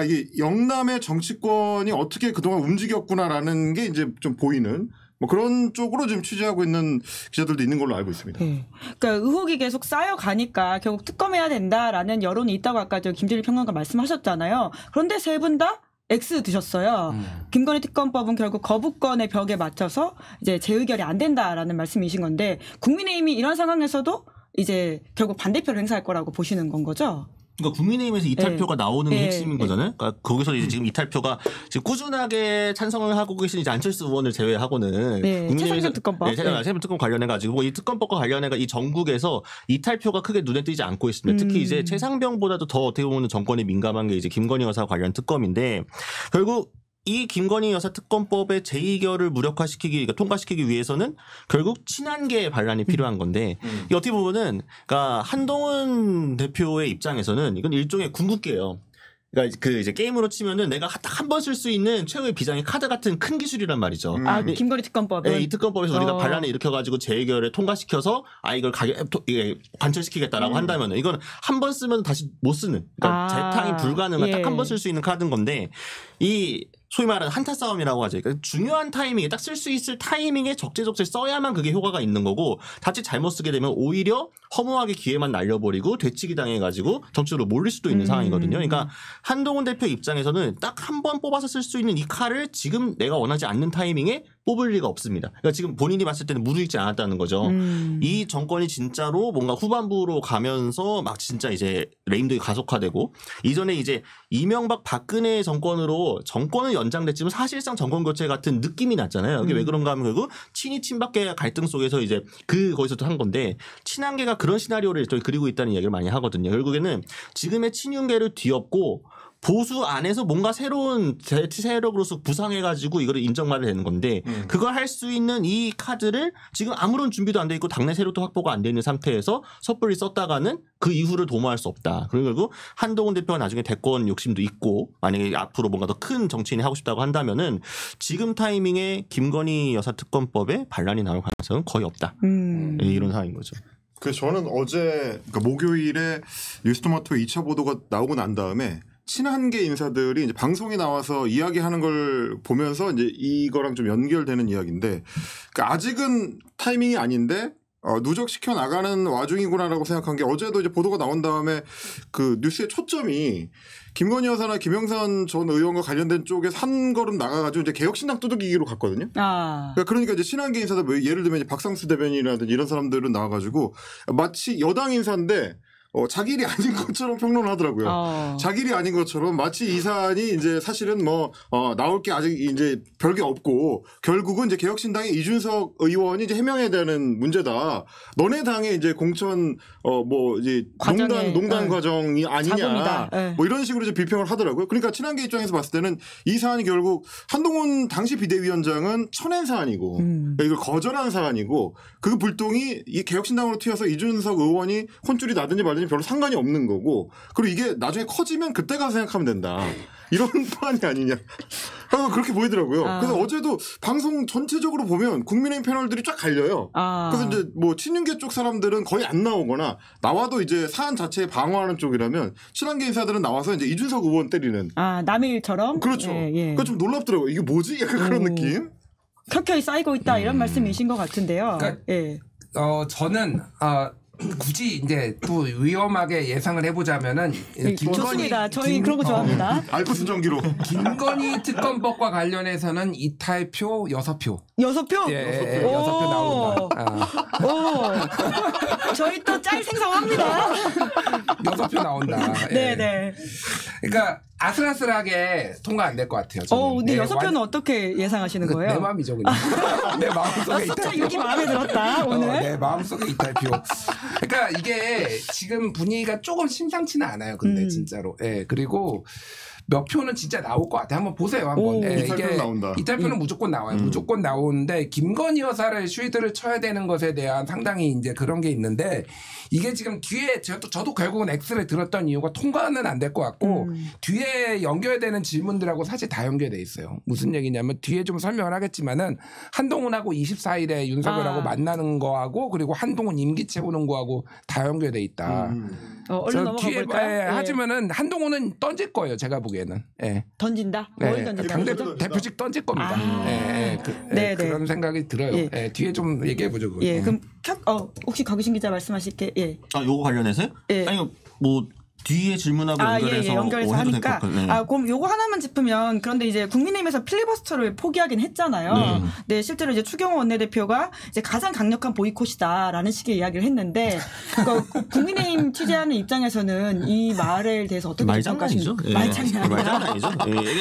이게 영남의 정치권이 어떻게 그동안 움직였구나라는 게 이제 좀 보이는 뭐 그런 쪽으로 지금 취재하고 있는 기자들도 있는 걸로 알고 있습니다. 그러니까 의혹이 계속 쌓여가니까 결국 특검해야 된다라는 여론이 있다고 아까 김준일 평론가 말씀하셨잖아요. 그런데 세 분 다 X 드셨어요. 김건희 특검법은 결국 거부권의 벽에 맞춰서 이제 재의결이 안 된다라는 말씀이신 건데 국민의힘이 이런 상황에서도 이제 결국 반대표를 행사할 거라고 보시는 건 거죠? 그러니까 국민의힘에서 이탈표가 나오는 게 핵심인 거잖아요. 그러니까 거기서 이제 지금 이탈표가 지금 꾸준하게 찬성을 하고 계신 이제 안철수 의원을 제외하고는 최상병 특검법, 최상병 특검 관련해 가지고 이 특검법과 관련해 이 전국에서 이탈표가 크게 눈에 띄지 않고 있습니다. 특히 이제 최상병보다도 더 어떻게 보면 정권에 민감한 게 이제 김건희 여사 관련 특검인데 결국 이 김건희 여사 특검법의 재의결을 그러니까 통과시키기 위해서는 결국 친한계의 반란이 필요한 건데 이게 어떻게 보면은 그러니까 한동훈 대표의 입장에서는 이건 일종의 궁극기예요. 그러니까 그 이제 게임으로 치면은 내가 딱 한 번 쓸 수 있는 최후의 비장의 카드 같은 큰 기술이란 말이죠. 김건희 특검법은 이 특검법에서 우리가 반란을 일으켜가지고 재의결에 통과시켜서 이걸 관철시키겠다라고 한다면은 이건 한 번 쓰면 다시 못 쓰는 그러니까 재탕이 불가능한 딱 한 번 쓸 수 있는 카드인 건데 이 소위 말하는 한타 싸움이라고 하죠. 그러니까 중요한 타이밍에 딱 쓸 수 있을 타이밍에 적재적소에 써야만 그게 효과가 있는 거고 자칫 잘못 쓰게 되면 오히려 허무하게 기회만 날려버리고 되치기 당해가지고 정치로 몰릴 수도 있는 상황이거든요. 그러니까 한동훈 대표 입장에서는 딱 한 번 뽑아서 쓸 수 있는 이 칼을 지금 내가 원하지 않는 타이밍에 뽑을 리가 없습니다. 그러니까 지금 본인이 봤을 때는 무르익지 않았다는 거죠. 이 정권이 진짜로 뭔가 후반부로 가면서 막 진짜 이제 레임덕이 가속화되고 이전에 이제 이명박 박근혜 정권으로 정권은 연장됐지만 사실상 정권 교체 같은 느낌이 났잖아요. 이게 왜 그런가 하면 결국 친이 친박계 갈등 속에서 이제 거기서 또 한 건데 친한계가 그런 시나리오를 또 그리고 있다는 이야기를 많이 하거든요. 결국에는 지금의 친윤계를 뒤엎고 보수 안에서 뭔가 새로운 세력으로서 부상해가지고 이거를 인정받아야 되는 건데 그걸 할 수 있는 이 카드를 지금 아무런 준비도 안 돼 있고 당내 세력도 확보가 안 돼 있는 상태에서 섣불리 썼다가는 그 이후를 도모할 수 없다. 그리고 한동훈 대표가 나중에 대권 욕심도 있고 만약에 앞으로 뭔가 더 큰 정치인이 하고 싶다고 한다면은 지금 타이밍에 김건희 여사 특검법에 반란이 나올 가능성은 거의 없다. 이런 상황인 거죠. 그래서 저는 어제 그러니까 목요일에 뉴스토마토 2차 보도가 나오고 난 다음에 친한계 인사들이 이제 방송에 나와서 이야기하는 걸 보면서 이제 이거랑 좀 연결되는 이야기인데 그러니까 아직은 타이밍이 아닌데 누적시켜 나가는 와중이구나라고 생각한 게 어제도 이제 보도가 나온 다음에 그 뉴스의 초점이 김건희 여사나 김영선 전 의원과 관련된 쪽에서 한 걸음 나가가지고 이제 개혁신당 두들기기로 갔거든요. 그러니까 이제 친한계 인사들 뭐 예를 들면 이제 박상수 대변인이라든지 이런 사람들은 나와가지고 마치 여당 인사인데 자기 일이 아닌 것처럼 평론을 하더라고요. 자기 일이 아닌 것처럼 마치 이 사안이 이제 사실은 나올 게 아직 이제 별게 없고 결국은 이제 개혁신당의 이준석 의원이 이제 해명해야 되는 문제다. 너네 당의 이제 공천 이제 농단 과정이 아니냐. 뭐 이런 식으로 이제 비평을 하더라고요. 그러니까 친한계 입장에서 봤을 때는 이 사안이 결국 한동훈 당시 비대위원장은 쳐낸 사안이고 그러니까 이걸 거절한 사안이고 그 불똥이 이 개혁신당으로 튀어서 이준석 의원이 혼쭐이 나든지 말든지 별로 상관이 없는 거고 그리고 이게 나중에 커지면 그때 가서 생각하면 된다. 이런 판이 아니냐. 그렇게 보이더라고요. 그래서 어제도 방송 전체적으로 보면 국민의힘 패널들이 쫙 갈려요. 그래서 이제 뭐 친윤계 쪽 사람들은 거의 안 나오거나 나와도 이제 사안 자체에 방어하는 쪽이라면 친한계 인사들은 나와서 이제 이준석 의원 때리는. 남의 일처럼? 그렇죠. 그러니까 좀 놀랍더라고요. 이게 뭐지? 약간 그런 느낌. 켜켜이 쌓이고 있다 이런 말씀이신 것 같은데요. 그러니까 저는 굳이 이제 또 위험하게 예상을 해보자면은 좋습니다. 저희 그런 거 좋아합니다. 알프스 전기로 김건희 특검법과 관련해서는 이탈표 6표. 6표? 예, 6표 나온다. 저희 또 짤 생성합니다. 6표 나온다. 예. 네네. 그러니까 아슬아슬하게 통과 안 될 것 같아요. 저는. 근데 6표는 어떻게 예상하시는 거예요? 내 마음이죠, 그냥. 내 마음속에 숫자 6이 마음에 들었다, 오늘. 내 마음속에 이탈표. 그러니까 이게 지금 분위기가 조금 심상치는 않아요, 근데 진짜로. 예, 그리고 몇 표는 진짜 나올 것 같아요. 한번 보세요. 한번. 이탈표는 나온다. 이탈표는 무조건 나와요. 무조건 나오는데 김건희 여사를 쉴드를 쳐야 되는 것에 대한 상당히 이제 그런 게 있는데 이게 지금 뒤에 저도 결국은 X를 들었던 이유가 통과는 안 될 것 같고 뒤에 연결되는 질문들하고 사실 다 연결돼 있어요. 무슨 얘기냐면 뒤에 좀 설명을 하겠지만은 한동훈하고 24일에 윤석열하고 만나는 거하고 그리고 한동훈 임기 채우는 거하고 다 연결돼 있다. 얼른 넘어가 볼까요? 하지만은 한동훈은 던질 거예요. 제가 보기에는. 예. 던진다? 뭘 던진다? 대표직 던질 겁니다. 그런 생각이 들어요. 뒤에 좀 얘기해 보죠. 그럼 혹시 곽유신 기자 말씀하실 게 요거 관련해서요? 아니 뭐 뒤에 질문하고 연결해서 하니까 그럼 요거 하나만 짚으면 그런데 이제 국민의힘에서 필리버스터를 포기하긴 했잖아요. 네, 실제로 이제 추경호 원내대표가 이제 가장 강력한 보이콧이다라는 식의 이야기를 했는데 그러니까 국민의힘 취재하는 입장에서는 이 말에 대해서 어떻게 말장난이죠? 말장난이죠.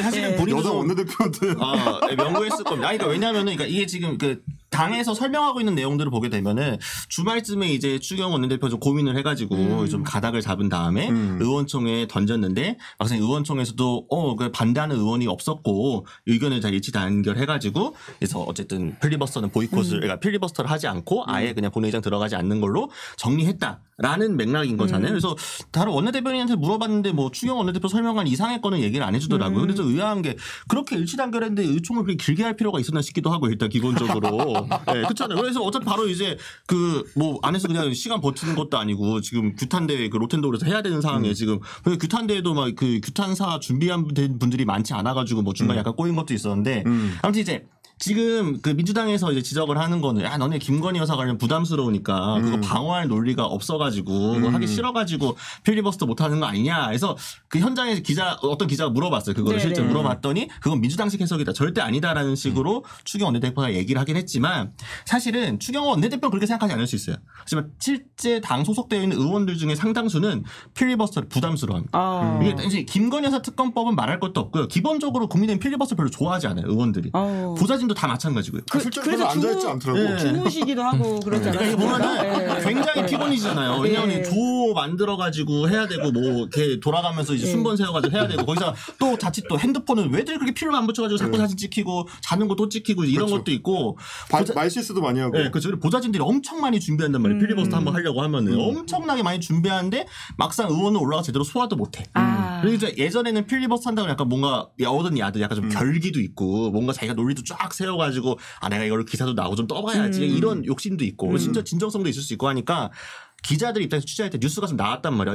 사실은 본인도 여당 원내대표한테 명구했을 겁니다. 그러니까 왜냐하면은 이게 지금 당에서 설명하고 있는 내용들을 보게 되면은 주말쯤에 이제 추경호 원내대표 좀 고민을 해가지고 좀 가닥을 잡은 다음에 의원총회에 던졌는데 막상 의원총회에서도 반대하는 의원이 없었고 의견을 잘 일치 단결해가지고 그래서 어쨌든 필리버스터는 그러니까 필리버스터를 하지 않고 아예 그냥 본회의장 들어가지 않는 걸로 정리했다라는 맥락인 거잖아요. 그래서 다른 원내대변인한테 물어봤는데 뭐 추경호 원내대표 설명한 이상의 거는 얘기를 안 해주더라고요. 그래서 의아한 게 그렇게 일치 단결했는데 의총을 그렇게 길게 할 필요가 있었나 싶기도 하고 일단 기본적으로. 네, 그렇잖아요. 그래서 어차피 바로 이제 안에서 그냥 시간 버티는 것도 아니고 지금 규탄대회 로텐도르에서 해야 되는 상황에 지금 규탄대회도 막 규탄사 준비한 분들이 많지 않아가지고 뭐 중간에 약간 꼬인 것도 있었는데 아무튼 이제 지금 그 민주당에서 이제 지적을 하는 거는 야 너네 김건희 여사 관련 부담스러우니까 그거 방어할 논리가 없어가지고 그거 하기 싫어가지고 필리버스터 못하는 거 아니냐. 그래서 그 현장에 어떤 기자가 물어봤어요. 그거를 네네. 실제 물어봤더니 그건 민주당식 해석이다. 절대 아니다라는 식으로 추경호 원내대표가 얘기를 하긴 했지만 사실은 추경호 원내대표는 그렇게 생각하지 않을 수 있어요. 하지만 실제 당 소속되어 있는 의원들 중에 상당수는 필리버스터를 부담스러워합니다. 이게 이제 김건희 여사 특검법은 말할 것도 없고요. 기본적으로 국민의힘 필리버스터 별로 좋아하지 않아요. 의원들이. 보좌진도 다 마찬가지고요. 실제로 별로 앉아있지 않더라고. 주무시기도 하고 그러잖아요. 그러니까 이거 보면은 굉장히 피곤이잖아요. 왜냐하면 조 만들어가지고 해야 되고 뭐 이렇게 돌아가면서 이제 순번 세워가지고 해야 되고 거기서 또 자칫 또 핸드폰은 왜들 그렇게 필요만 안 붙여가지고 자꾸 사진 찍히고 자는 거 또 찍히고 이런 그렇죠. 것도 있고 말실수도 많이 하고. 네, 그렇죠. 보좌진들이 엄청 많이 준비한단 말이에요. 필리버스터 한번 하려고 하면은 엄청나게 많이 준비하는데 막상 의원은 올라가 제대로 소화도 못해. 그래서 예전에는 필리버스터 한다고 약간 뭔가 야오든 야든 약간 좀 결기도 있고 뭔가 자기가 논리도 쫙 세워가지고 아 내가 이걸 기사도 나오고 좀 떠봐야지 이런 욕심도 있고 진짜 진정성도 있을 수 있고 하니까 기자들 입장에서 취재할 때 뉴스가 좀 나왔단 말이야.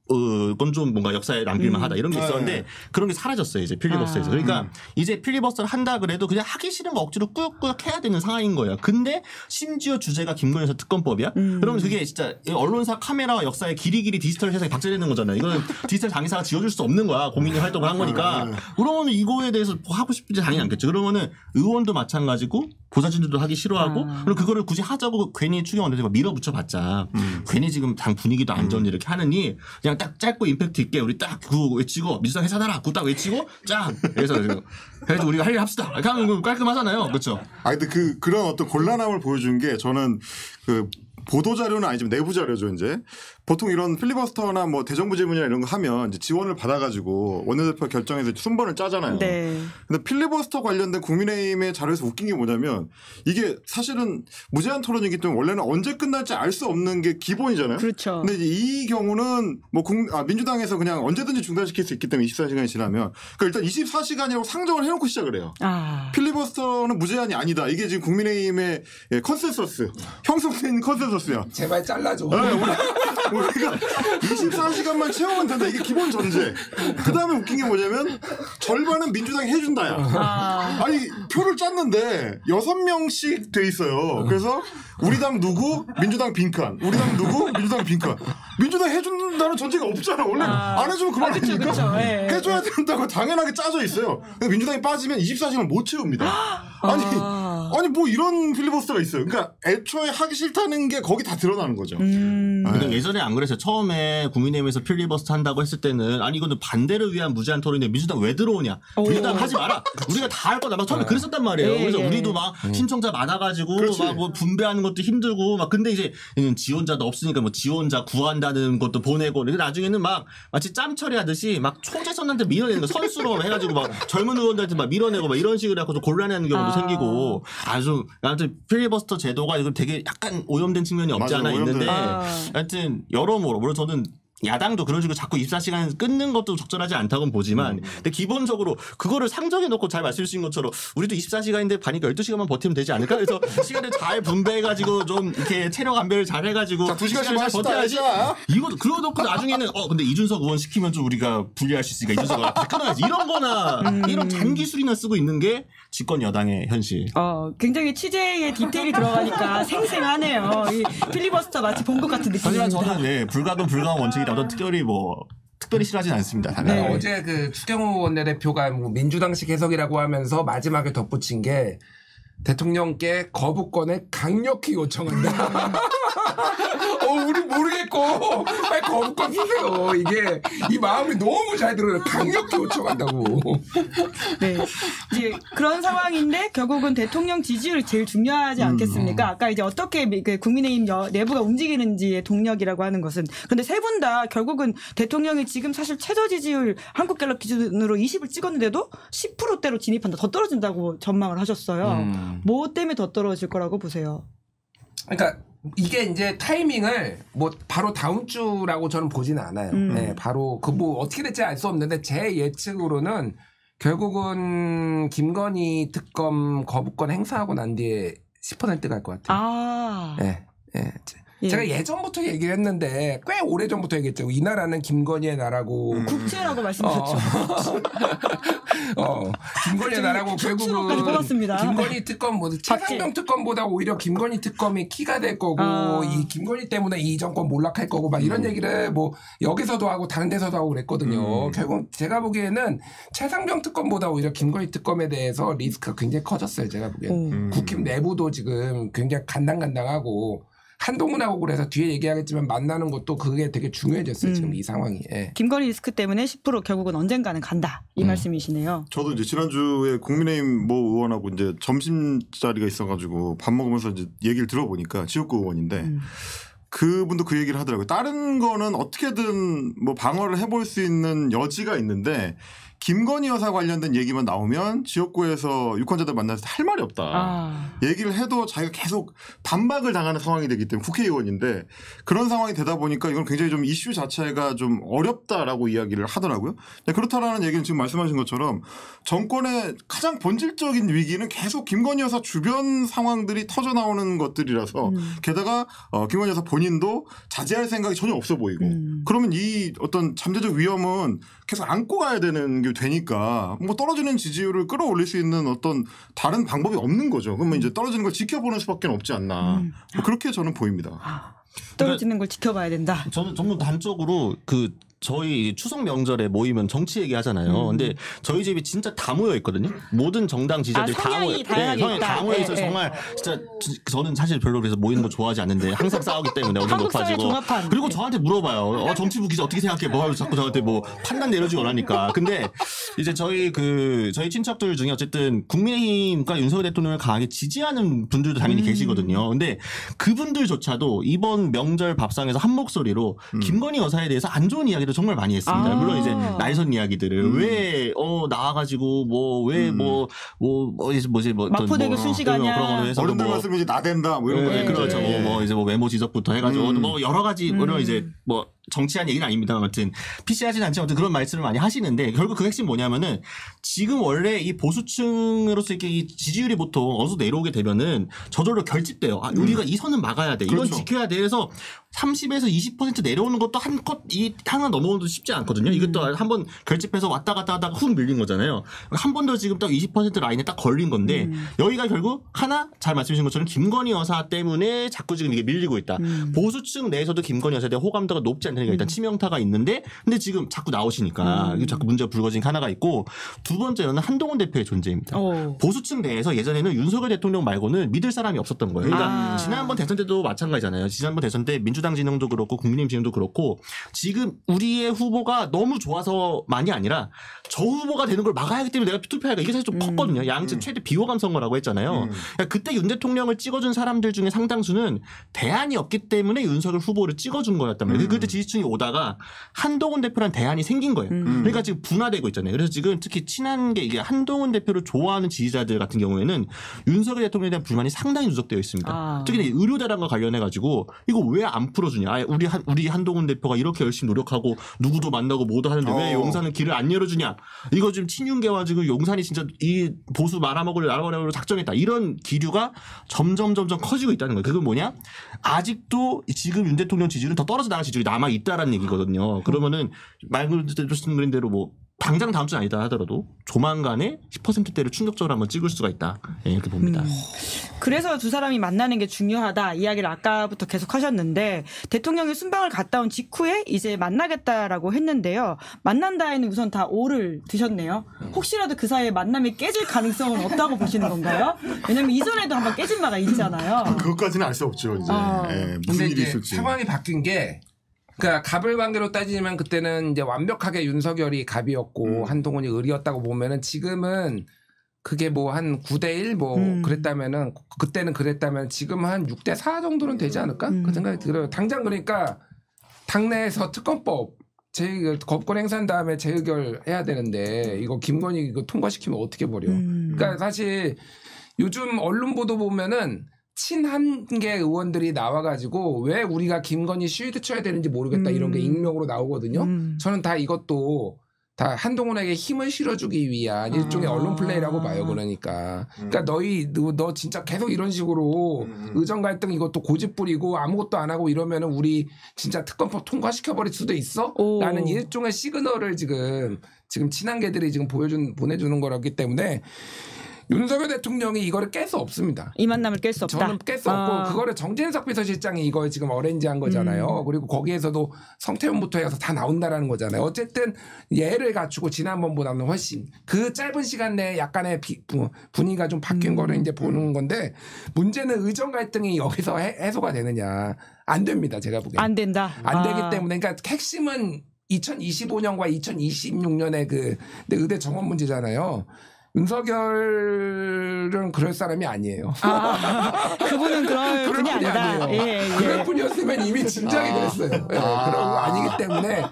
그건 좀 뭔가 역사에 남길만 하다 이런 게 있었는데 그런 게 사라졌어요 이제 필리버스터에서. 그러니까 이제 필리버스터를 한다 그래도 그냥 하기 싫은 거 억지로 꾸역꾸역 해야 되는 상황인 거예요. 근데 심지어 주제가 김건희 여사 특검법이야. 그러면 그게 진짜 언론사 카메라와 역사의 길이길이 디지털 세상에 박제되는 거잖아요. 이거는 디지털 장의사가 지어줄 수 없는 거야. 공인이 활동을 한 거니까. 그러면 이거에 대해서 하고 싶은지 당연히 않겠죠. 그러면은 의원도 마찬가지고 보좌진들도 하기 싫어하고 그리고 그거를 굳이 하자고 괜히 추경 원내대표가 밀어붙여봤자 괜히 지금 당 분위기도 안 좋은데 이렇게 하느니 그냥 딱 짧고 임팩트 있게 우리 딱 그거 외치고 민주당 해산하라 그거 딱 외치고 짠 그래서 그래도 우리가 할 일 합시다 이렇게 하면 깔끔하잖아요. 그렇죠. 근데 그런 어떤 곤란함을 보여준 게 저는 그 보도 자료는 아니지만 내부 자료죠. 이제 보통 이런 필리버스터나 뭐 대정부 질문이나 이런 거 하면 이제 지원을 받아가지고 원내대표 결정해서 순번을 짜잖아요. 네. 근데 필리버스터 관련된 국민의힘의 자료에서 웃긴 게 뭐냐면 이게 사실은 무제한 토론이기 때문에 원래는 언제 끝날지 알 수 없는 게 기본이잖아요. 그렇죠. 근데 이제 이 경우는 뭐 민주당에서 그냥 언제든지 중단시킬 수 있기 때문에 24시간이 지나면 그러니까 일단 24시간이라고 상정을 해놓고 시작을 해요. 필리버스터는 무제한이 아니다. 이게 지금 국민의힘의 컨센서스 형성된 컨센서스야. 제발 잘라줘. 네, 우리가 24시간만 채우면 된다. 이게 기본 전제. 그 다음에 웃긴 게 뭐냐면 절반은 민주당이 해준다야. 아니 표를 짰는데 6명씩 돼 있어요. 그래서 우리 당 누구 민주당 빈칸 우리 당 누구 민주당 빈칸 민주당 해준다는 전제가 없잖아. 원래 안 해주면 그만 아닙니까? 해줘야 된다고 당연하게 짜져 있어요. 민주당이 빠지면 24시간 못 채웁니다. 아니 뭐 이런 필리버스터가 있어요. 그러니까 애초에 하기 싫다는 게 거기 다 드러나는 거죠. 근데 예전에 안 그랬어요. 처음에 국민의힘에서 필리버스터 한다고 했을 때는 아니 이거는 반대를 위한 무제한 토론인데 민주당 왜 들어오냐. 민주당 하지 마라. 우리가 다 할 거다. 막 처음에 그랬었단 말이에요. 그래서 우리도 막 신청자 많아가지고 막 뭐 분배하는 것도 힘들고 막 근데 이제 지원자도 없으니까 뭐 지원자 구한다는 것도 보내고 근데 나중에는 막 마치 짬 처리하듯이 막 초재선한테 밀어내는 거 선수로 해가지고 막 젊은 의원들한테 막 밀어내고 막 이런 식으로 해서 곤란해하는 경우도 생기고 아무튼 필리버스터 제도가 이거 되게 약간 오염된 측면이 없지 않아 있는데 하여튼 여러모로 물론 저는 야당도 그런 식으로 자꾸 24시간 끊는 것도 적절하지 않다고는 보지만 근데 기본적으로 그거를 상정해 놓고 잘 말씀해 주신 것처럼 우리도 24시간인데 반이니까 12시간만 버티면 되지 않을까? 그래서 시간을 잘 분배해가지고 좀 이렇게 체력 안배를 잘 해가지고 2시간씩 잘 버텨야지. 이거 그러놓고 나중에는 근데 이준석 의원 시키면 좀 우리가 불리할 수 있으니까 이준석 의원 끊어야지. 이런 거나 이런 잔기술이나 쓰고 있는 게 집권 여당의 현실. 굉장히 취재에 디테일이 들어가니까 생생하네요. 이 필리버스터 마치 본 것 같은 느낌입니다. 하지만 저는 불가분 불가한 원칙이다. 특별히 싫어하진 않습니다. 당연히. 어제 그 추경호 원내대표가 뭐 민주당식 해석이라고 하면서 마지막에 덧붙인 게 대통령께 거부권을 강력히 요청한다. 우리 모르겠고 빨리 거부권 주세요. 이게 이 마음이 너무 잘 들어요. 강력히 요청한다고. 네, 이제 그런 상황인데 결국은 대통령 지지율이 제일 중요하지 않겠습니까? 아까 이제 어떻게 국민의힘 내부가 움직이는지의 동력이라고 하는 것은 근데 세 분 다 결국은 대통령이 지금 사실 최저 지지율 한국갤럽 기준으로 20을 찍었는데도 10%대로 진입한다. 더 떨어진다고 전망을 하셨어요. 뭐 때문에 더 떨어질 거라고 보세요? 그러니까 이게 이제 타이밍을 뭐 바로 다음 주라고 저는 보지는 않아요. 네, 바로 그 뭐 어떻게 될지 알 수 없는데 제 예측으로는 결국은 김건희 특검 거부권 행사하고 난 뒤에 10% 갈 것 같아요. 아. 네, 네. 예. 제가 예전부터 얘기를 했는데 꽤 오래전부터 얘기했죠. 이 나라는 김건희의 나라고 국채라고 말씀하셨죠. 김건희의 나라고 수로까지 뽑았습니다. 김건희 특검 뭐 최상병 특검보다 오히려 김건희 특검이 키가 될 거고 이 김건희 때문에 이 정권 몰락할 거고 막 이런 얘기를 뭐 여기서도 하고 다른 데서도 하고 그랬거든요. 결국 제가 보기에는 최상병 특검보다 오히려 김건희 특검에 대해서 리스크가 굉장히 커졌어요. 제가 보기에는 국힘 내부도 지금 굉장히 간당간당하고 한동훈하고 그래서 뒤에 얘기하겠지만 만나는 것도 그게 되게 중요해졌어요. 지금 이 상황이. 예. 김건희 리스크 때문에 10% 결국은 언젠가는 간다. 이 말씀이시네요. 저도 이제 지난주에 국민의힘 모 의원하고 이제 점심 자리가 있어가지고 밥 먹으면서 이제 얘기를 들어보니까 지역구 의원인데 그분도 그 얘기를 하더라고요. 다른 거는 어떻게든 뭐 방어를 해볼 수 있는 여지가 있는데 김건희 여사 관련된 얘기만 나오면 지역구에서 유권자들 만나서 할 말이 없다. 얘기를 해도 자기가 계속 반박을 당하는 상황이 되기 때문에 국회의원인데 그런 상황이 되다 보니까 이건 굉장히 좀 이슈 자체가 좀 어렵다라고 이야기를 하더라고요. 그렇다라는 얘기는 지금 말씀하신 것처럼 정권의 가장 본질적인 위기는 계속 김건희 여사 주변 상황들이 터져 나오는 것들이라서 게다가 김건희 여사 본인도 자제할 생각이 전혀 없어 보이고 그러면 이 어떤 잠재적 위험은 계속 안고 가야 되는 게 되니까 뭐 떨어지는 지지율을 끌어올릴 수 있는 어떤 다른 방법이 없는 거죠. 그러면 이제 떨어지는 걸 지켜보는 수밖에 없지 않나. 뭐 그렇게 저는 보입니다. 떨어지는 걸 지켜봐야 된다. 저는 전부 단적으로 저희 추석 명절에 모이면 정치 얘기하잖아요. 근데 저희 집이 진짜 다 모여 있거든요. 모든 정당 지지자들이 다 모여 있어서 정말 진짜 저는 사실 별로 그래서 모이는 거 좋아하지 않는데 항상 싸우기 때문에 어느 높아지고 종합판. 그리고 저한테 물어봐요. 정치부 기자 어떻게 생각해? 뭐 자꾸 저한테 뭐 판단 내려주고 하니까. 근데 이제 저희 친척들 중에 어쨌든 국민의힘과 윤석열 대통령을 강하게 지지하는 분들도 당연히 계시거든요. 근데 그분들조차도 이번 명절 밥상에서 한 목소리로 김건희 여사에 대해서 안 좋은 이야기를 정말 많이 했습니다. 물론 이제 날선 이야기들을 왜 나와가지고 마포대교 순시간이야. 어른들 말씀이 이제 나댄다 뭐 이런 거. 그렇죠. 이제 외모 지적부터 해가지고 뭐 여러 가지 물론 이제 뭐 정치한 얘기는 아닙니다. 아무튼 PC하지는 않지만 아무튼 그런 말씀을 많이 하시는데 결국 그 핵심 뭐냐면은 지금 원래 이 보수층으로서 이렇게 이 지지율이 보통 어느 정도 내려오게 되면은 저절로 결집돼요. 우리가 이 선은 막아야 돼. 이건 그렇죠. 지켜야 돼. 그래서 30에서 20% 내려오는 것도 하나 넘어오는 것도 쉽지 않거든요. 이것도 한번 결집해서 왔다 갔다 하다가 훅 밀린 거잖아요. 한 번 더 지금 딱 20% 라인에 딱 걸린 건데 여기가 결국 하나 잘 말씀하신 것처럼 김건희 여사 때문에 자꾸 지금 이게 밀리고 있다. 보수층 내에서도 김건희 여사에 대한 호감도가 높지 않다니까 일단 치명타가 있는데 근데 지금 자꾸 나오시니까 자꾸 문제가 불거진 게 하나가 있고 두 번째는 한동훈 대표의 존재입니다. 보수층 내에서 예전에는 윤석열 대통령 말고는 믿을 사람이 없었던 거예요. 그러니까 지난번 대선 때도 마찬가지잖아요. 지난번 대선 때 민주당 진영도 그렇고 국민의힘 진영도 그렇고 지금 우리의 후보가 너무 좋아서만이 아니라 저 후보가 되는 걸 막아야 하기 때문에 내가 투표하기가 이게 사실 좀 컸거든요. 양측 최대 비호감 선거라고 했잖아요. 그러니까 그때 윤 대통령을 찍어준 사람들 중에 상당수는 대안이 없기 때문에 윤석열 후보를 찍어준 거였단 말이에요. 그때 지지층이 오다가 한동훈 대표란 대안이 생긴 거예요. 그러니까 지금 분화되고 있잖아요. 그래서 지금 특히 친한 게 이게 한동훈 대표를 좋아하는 지지자들 같은 경우에는 윤석열 대통령에 대한 불만이 상당히 누적되어 있습니다. 특히 의료 대란과 관련해 가지고 이거 왜 안 풀어주냐? 우리 한동훈 대표가 이렇게 열심히 노력하고 누구도 만나고 뭐도 하는데 왜 용산은 길을 안 열어주냐? 이거 지금 친윤계와 지금 용산이 진짜 이 보수 말아먹으려 나라로 작정했다. 이런 기류가 점점 커지고 있다는 거예요. 그건 뭐냐? 아직도 지금 윤 대통령 지지율은 더 떨어져 나갈 지지율이 남아 있다라는 얘기거든요. 그러면은 말씀드린 대로 뭐 당장 다음 주는 아니다 하더라도 조만간에 10%대를 충격적으로 한번 찍을 수가 있다. 네, 이렇게 봅니다. 그래서 두 사람이 만나는 게 중요하다 이야기를 아까부터 계속 하셨는데 대통령이 순방을 갔다 온 직후에 이제 만나겠다라고 했는데요. 만난다에는 우선 다 오를 드셨네요. 혹시라도 그 사이에 만남이 깨질 가능성은 없다고 보시는 건가요? 왜냐면 이전에도 한번 깨진 바가 있잖아요. 그것까지는 알 수 없죠. 이제 무슨 일이 있을지. 상황이 바뀐 게 그러니까 갑을 관계로 따지면 그때는 이제 완벽하게 윤석열이 갑이었고 한동훈이 을이었다고 보면은 지금은 그게 뭐 한 9대1 뭐 그랬다면은 그때는 그랬다면 지금 한 6대4 정도는 되지 않을까? 그 생각이 들어요. 당장 그러니까 당내에서 특검법 법권 행사한 다음에 재의결해야 되는데 이거 김건희 이거 통과시키면 어떻게 버려? 그러니까 사실 요즘 언론 보도 보면은 친한계 의원들이 나와가지고 왜 우리가 김건희 쉴드 쳐야 되는지 모르겠다 이런 게 익명으로 나오거든요. 저는 다 이것도 다 한동훈에게 힘을 실어주기 위한 일종의 언론 플레이라고 봐요. 그러니까 너 진짜 계속 이런 식으로 의정 갈등 이것도 고집 부리고 아무것도 안 하고 이러면은 우리 진짜 특검법 통과시켜버릴 수도 있어? 라는 일종의 시그널을 지금 친한계들이 지금 보내주는 거라기 때문에 윤석열 대통령이 이거를 깰 수 없습니다. 이 만남을 깰 수 없다. 저는 깰 수 없고 그거를 정진석 비서실장이 이걸 지금 어레인지한 거잖아요. 그리고 거기에서도 성태훈부터 해서 다 나온다라는 거잖아요. 어쨌든 예를 갖추고 지난번보다는 훨씬 그 짧은 시간 내에 약간의 분위기가 좀 바뀐 거를 이제 보는 건데 문제는 의정 갈등이 여기서 해소가 되느냐. 안 됩니다. 제가 보기엔. 안 된다. 안 되기 때문에 그러니까 핵심은 2025년과 2026년의 그 의대 정원 문제잖아요. 윤석열은 그럴 사람이 아니에요. 그분은 그럴 분이 아니다. 그럴 뿐이었으면 이미 진작에 그랬어요. 그런 거 아니기 때문에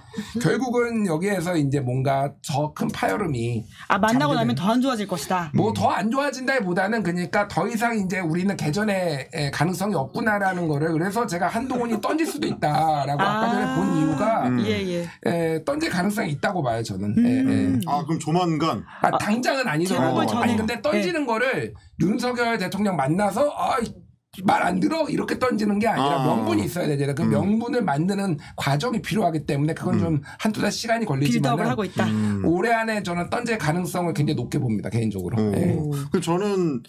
결국은 여기에서 이제 뭔가 저 큰 파열음이 만나고 나면 더 안 좋아질 것이다. 뭐 더 안 좋아진다기보다는 그러니까 더 이상 이제 우리는 개전의 가능성이 없구나라는 거를 그래서 제가 한동훈이 던질 수도 있다라고 아까 전에 본 이유가 던질 가능성이 있다고 봐요 저는. 그럼 조만간 당장은 아니더라도 아니 근데 던지는 거를 윤석열 대통령 만나서 말 안 들어 이렇게 던지는 게 아니라 명분이 있어야 되잖아요. 그 명분을 만드는 과정이 필요하기 때문에 그건 좀 한두 달 시간이 걸리지만 빌드업을 하고 있다. 올해 안에 저는 던질 가능성을 굉장히 높게 봅니다 개인적으로. 저는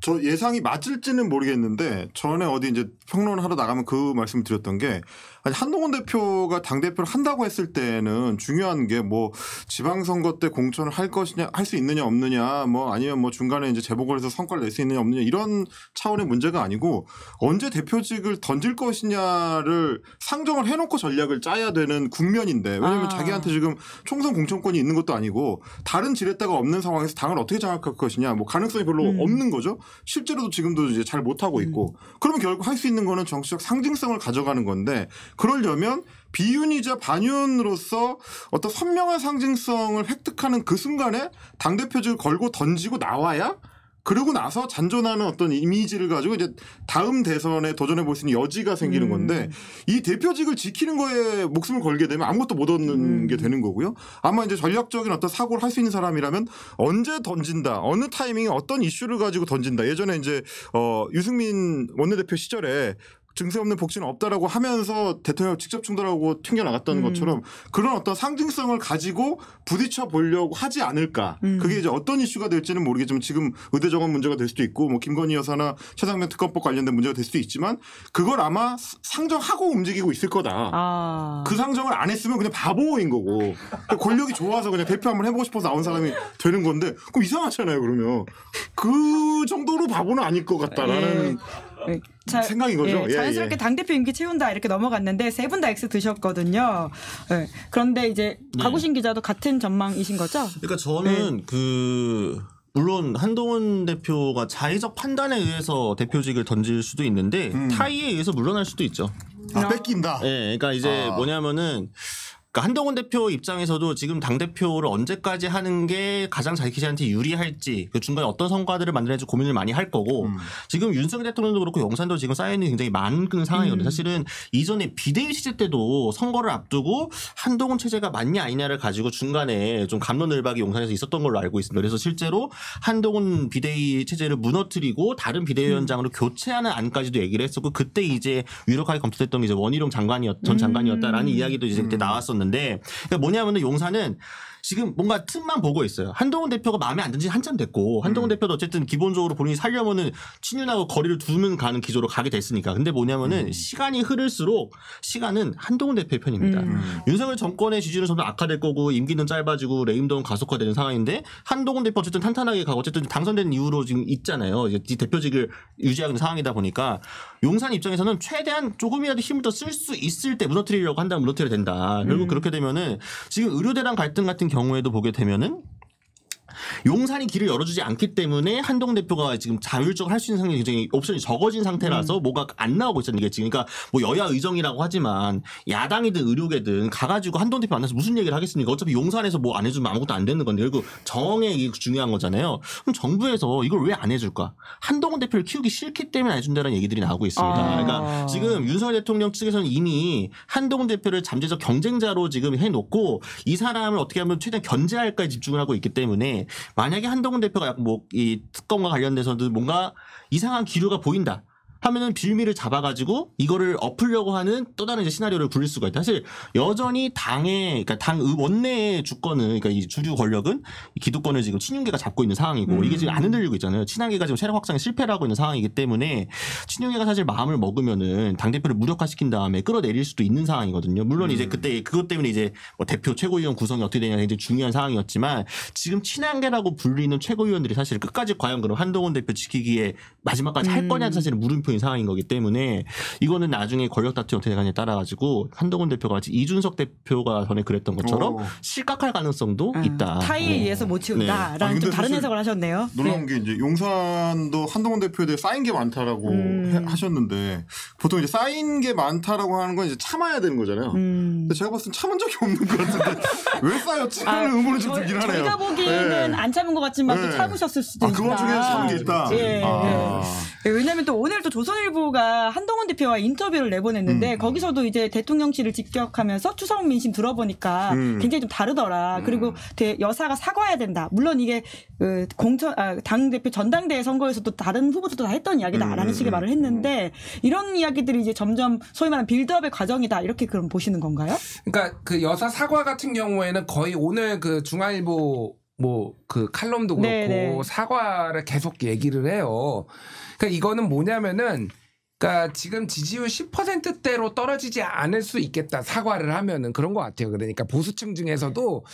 저 예상이 맞을지는 모르겠는데 전에 어디 이제 평론을 하러 나가면 그 말씀 드렸던 게 아니 한동훈 대표가 당대표를 한다고 했을 때는 중요한 게 뭐 지방선거 때 공천을 할 것이냐 할 수 있느냐 없느냐 뭐 아니면 뭐 중간에 이제 재보궐에서 성과를 낼 수 있느냐 없느냐 이런 차원의 문제가 아니고 언제 대표직을 던질 것이냐를 상정을 해놓고 전략을 짜야 되는 국면인데 왜냐하면 자기한테 지금 총선 공천권이 있는 것도 아니고 다른 지렛대가 없는 상황에서 당을 어떻게 장악할 것이냐 뭐 가능성이 별로 없는 거죠. 실제로도 지금도 이제 잘 못하고 있고 그러면 결국 할 수 있는 거는 정치적 상징성을 가져가는 건데 그러려면 비윤이자 반윤으로서 어떤 선명한 상징성을 획득하는 그 순간에 당대표직을 걸고 던지고 나와야 그러고 나서 잔존하는 어떤 이미지를 가지고 이제 다음 대선에 도전해 볼 수 있는 여지가 생기는 건데 이 대표직을 지키는 거에 목숨을 걸게 되면 아무것도 못 얻는 게 되는 거고요. 아마 이제 전략적인 어떤 사고를 할 수 있는 사람이라면 언제 던진다, 어느 타이밍에 어떤 이슈를 가지고 던진다. 예전에 이제 유승민 원내대표 시절에 증세 없는 복지는 없다라고 하면서 대통령 직접 충돌하고 튕겨나갔던 것처럼 그런 어떤 상징성을 가지고 부딪혀 보려고 하지 않을까. 그게 이제 어떤 이슈가 될지는 모르겠지만 지금 의대 정원 문제가 될 수도 있고 뭐 김건희 여사나 최상병 특검법 관련된 문제가 될 수도 있지만 그걸 아마 상정하고 움직이고 있을 거다. 그 상정을 안 했으면 그냥 바보인 거고 권력이 좋아서 그냥 대표 한번 해보고 싶어서 나온 사람이 되는 건데 그럼 이상하잖아요. 그러면 그 정도로 바보는 아닐 것 같다라는 생각인 거죠. 자연스럽게 당대표 임기 채운다 이렇게 넘어갔는데 세 분 다 X 드셨거든요. 그런데 이제 박우신 기자도 같은 전망이신 거죠? 그러니까 저는 물론 한동훈 대표가 자의적 판단에 의해서 대표직을 던질 수도 있는데 타의에 의해서 물러날 수도 있죠. 뺏긴다. 네, 그러니까 이제 뭐냐면은 그러니까 한동훈 대표 입장에서도 지금 당대표를 언제까지 하는 게 가장 자기한테 유리할지 그 중간에 어떤 성과들을 만들어야지 고민을 많이 할 거고 지금 윤석열 대통령도 그렇고 용산도 지금 쌓여있는 굉장히 많은 상황이거든요. 사실은 이전에 비대위 체제 때도 선거를 앞두고 한동훈 체제가 맞냐 아니냐를 가지고 중간에 좀 갑론을박이 용산에서 있었던 걸로 알고 있습니다. 그래서 실제로 한동훈 비대위 체제를 무너뜨리고 다른 비대위원장으로 교체하는 안까지도 얘기를 했었고 그때 이제 유력하게 검토됐던 게 이제 원희룡 전 장관이었다라는 이야기도 이제 그때 나왔었는데 그러니까 뭐냐면은 용산은 지금 뭔가 틈만 보고 있어요. 한동훈 대표가 마음에 안 든 지 한참 됐고 한동훈 대표도 어쨌든 기본적으로 본인이 살려면은 친윤하고 거리를 두면 가는 기조로 가게 됐으니까. 근데 뭐냐면은 시간이 흐를수록 시간은 한동훈 대표의 편입니다. 윤석열 정권의 지지는 점점 악화될 거고 임기는 짧아지고 레임덕은 가속화되는 상황인데 한동훈 대표 어쨌든 탄탄하게 가고 어쨌든 당선된 이후로 지금 있잖아요. 이제 대표직을 유지하는 상황이다 보니까 용산 입장에서는 최대한 조금이라도 힘을 더 쓸 수 있을 때 무너뜨리려고 한다면 무너뜨려야 된다. 결국 그렇게 되면은 지금 의료대랑 갈등 같은 경우에도 보게 되면은 용산이 길을 열어주지 않기 때문에 한동훈 대표가 지금 자율적으로 할 수 있는 상황이 굉장히 옵션이 적어진 상태라서 뭐가 안 나오고 있었는 게 지금 그러니까 뭐 여야 의정이라고 하지만 야당이든 의료계든 가가지고 한동훈 대표 만나서 무슨 얘기를 하겠습니까? 어차피 용산에서 뭐 안 해주면 아무것도 안 되는 건데 그리고 정에 이게 중요한 거잖아요. 그럼 정부에서 이걸 왜 안 해줄까? 한동훈 대표를 키우기 싫기 때문에 안 해준다는 얘기들이 나오고 있습니다. 그러니까 지금 윤석열 대통령 측에서는 이미 한동훈 대표를 잠재적 경쟁자로 지금 해놓고 이 사람을 어떻게 하면 최대한 견제할까에 집중을 하고 있기 때문에 만약에 한동훈 대표가 약간 뭐 이 특검과 관련돼서도 뭔가 이상한 기류가 보인다. 하면은 빌미를 잡아가지고 이거를 엎으려고 하는 또 다른 이제 시나리오를 굴릴 수가 있다. 사실 여전히 당의 그러니까 당 원내의 주권은 그러니까 이 주류 권력은 기득권을 지금 친윤계가 잡고 있는 상황이고 이게 지금 안 흔들리고 있잖아요. 친한계가 지금 세력 확장에 실패를 하고 있는 상황이기 때문에 친윤계가 사실 마음을 먹으면은 당 대표를 무력화시킨 다음에 끌어내릴 수도 있는 상황이거든요. 물론 이제 그때 그것 때문에 이제 뭐 대표 최고위원 구성이 어떻게 되냐 굉장히 중요한 상황이었지만 지금 친한계라고 불리는 최고위원들이 사실 끝까지 과연 그럼 한동훈 대표 지키기에 마지막까지 할 거냐는 사실은 물음표 상황인 거기 때문에 이거는 나중에 권력 다툼이 어떻게 되느냐에 따라 가지고 한동훈 대표가 같이 이준석 대표가 전에 그랬던 것처럼 실각할 가능성도 있다. 타이에 의해서 못 치운다라는 좀 다른 해석을 하셨네요. 놀라운 게 이제 용산도 한동훈 대표에 대해 쌓인 게 많다라고 하셨는데 보통 이제 쌓인 게 많다라고 하는 건 이제 참아야 되는 거잖아요. 근데 제가 봤을 땐 참은 적이 없는 것 같은데 왜 쌓였지? 하는 의문이 좀 들긴 하네요. 저희가 보기에는 안 참은 것 같지만 또 참으셨을 수도 있다. 그거 중에 참은 게 있다. 왜냐하면 또 오늘 또 조선일보가 한동훈 대표와 인터뷰를 내보냈는데 거기서도 이제 대통령실을 직격하면서 추석 민심 들어보니까 굉장히 좀 다르더라. 그리고 여사가 사과해야 된다. 물론 이게 당대표 전당대회 선거에서도 다른 후보들도 다 했던 이야기다라는 식의 말을 했는데 이런 이야기들이 이제 점점 소위 말하는 빌드업의 과정이다. 이렇게 그럼 보시는 건가요? 그러니까 그 여사 사과 같은 경우에는 거의 오늘 그 중앙일보 뭐 그 칼럼도 그렇고 네네. 사과를 계속 얘기를 해요. 그러니까 이거는 뭐냐면은 그러니까 지금 지지율 10%대로 떨어지지 않을 수 있겠다. 사과를 하면은 그런 것 같아요. 그러니까 보수층 중에서도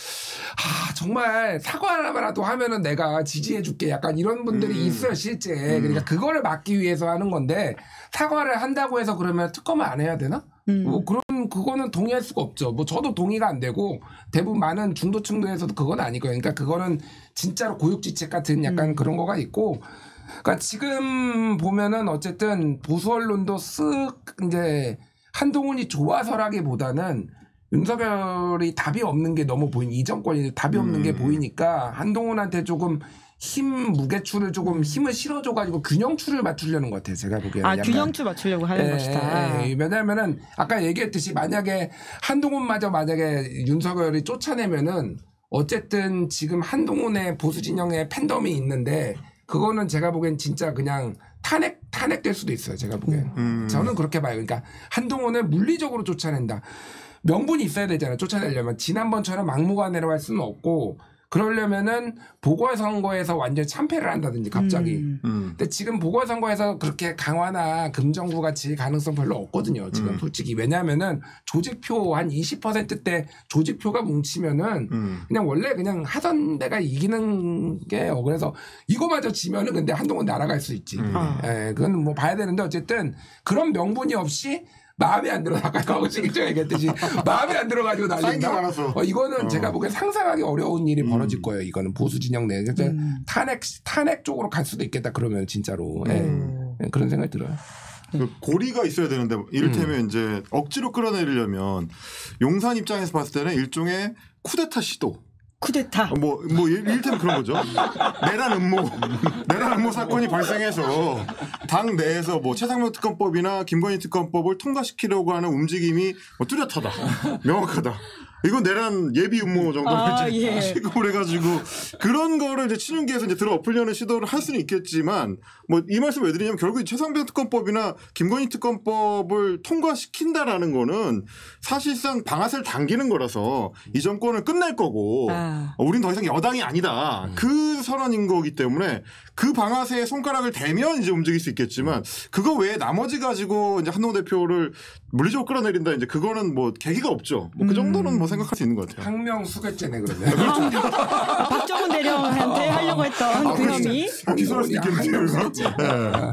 정말 사과라도 하면은 내가 지지해줄게. 약간 이런 분들이 있어요, 실제. 그러니까 그거를 막기 위해서 하는 건데 사과를 한다고 해서 그러면 특검을 안 해야 되나? 뭐 그거는 동의할 수가 없죠. 뭐 저도 동의가 안 되고 대부분 많은 중도층도에서도 그건 아니고요. 그러니까 그거는 진짜로 고육지책 같은 약간 그런 거가 있고. 그러니까 지금 보면은 어쨌든 보수 언론도 쓱 이제 한동훈이 좋아서라기보다는 윤석열이 답이 없는 게 너무 이 정권이 답이 없는 게 보이니까 한동훈한테 조금 무게추를 조금 힘을 실어줘가지고 균형추를 맞추려는 것 같아요. 제가 보기에는. 균형추 맞추려고 하는 것이다. 왜냐하면은 아까 얘기했듯이 만약에 한동훈마저 만약에 윤석열이 쫓아내면은 어쨌든 지금 한동훈의 보수 진영에 팬덤이 있는데 그거는 제가 보기엔 진짜 그냥 탄핵될 수도 있어요. 제가 보기엔. 저는 그렇게 봐요. 그러니까 한동훈을 물리적으로 쫓아낸다. 명분이 있어야 되잖아요. 쫓아내려면. 지난번처럼 막무가내로 할 수는 없고 그러려면은 보궐선거에서 완전히 참패를 한다든지 갑자기. 근데 지금 보궐선거에서 그렇게 강화나 금정구 같이 가능성 별로 없거든요. 지금 솔직히. 왜냐하면은 조직표 한 20%대 조직표가 뭉치면은 그냥 원래 그냥 하던 데가 이기는 게요. 그래서 이거마저 지면은 근데 한동훈 날아갈 수 있지. 그건 뭐 봐야 되는데 어쨌든 그런 명분이 없이 마음에 안 들어. 아까 강원식일정 얘기했듯이 마음에 안 들어가지고 날린다. 이거는 제가 보기엔 상상하기 어려운 일이 벌어질 거예요. 이거는 보수 진영 내에. 탄핵 쪽으로 갈 수도 있겠다. 그러면 진짜로. 그런 생각이 들어요. 고리가 있어야 되는데 이를테면 이제 억지로 끌어내리려면 용산 입장에서 봤을 때는 일종의 쿠데타 시도. 쿠데타. 뭐 이를테면 그런 거죠. 내란 음모 사건이 발생해서 당 내에서 뭐 최상병 특검법이나 김건희 특검법을 통과시키려고 하는 움직임이 뭐 뚜렷하다, 명확하다. 이건 내란 예비 음모 정도로 이제 시급을 해가지고 그런 거를 이제 친윤계에서 이제 들어 엎으려는 시도를 할 수는 있겠지만 뭐 이 말씀을 왜 드리냐면 결국 최상병 특검법이나 김건희 특검법을 통과시킨다라는 거는 사실상 방아쇠를 당기는 거라서 이 정권을 끝낼 거고 우린 더 이상 여당이 아니다. 그 선언인 거기 때문에 그 방아쇠에 손가락을 대면 이제 움직일 수 있겠지만 그거 외에 나머지 가지고 이제 한동훈 대표를 물리적으로 끌어내린다 이제 그거는 뭐 계기가 없죠. 뭐 그 정도는 뭐 생각할 수 있는 것 같아요. 항명 수괴죄네 그러면. 박정훈 대령한테 하려고 하려고 했던 그놈이. 기소할 수 있겠는데요.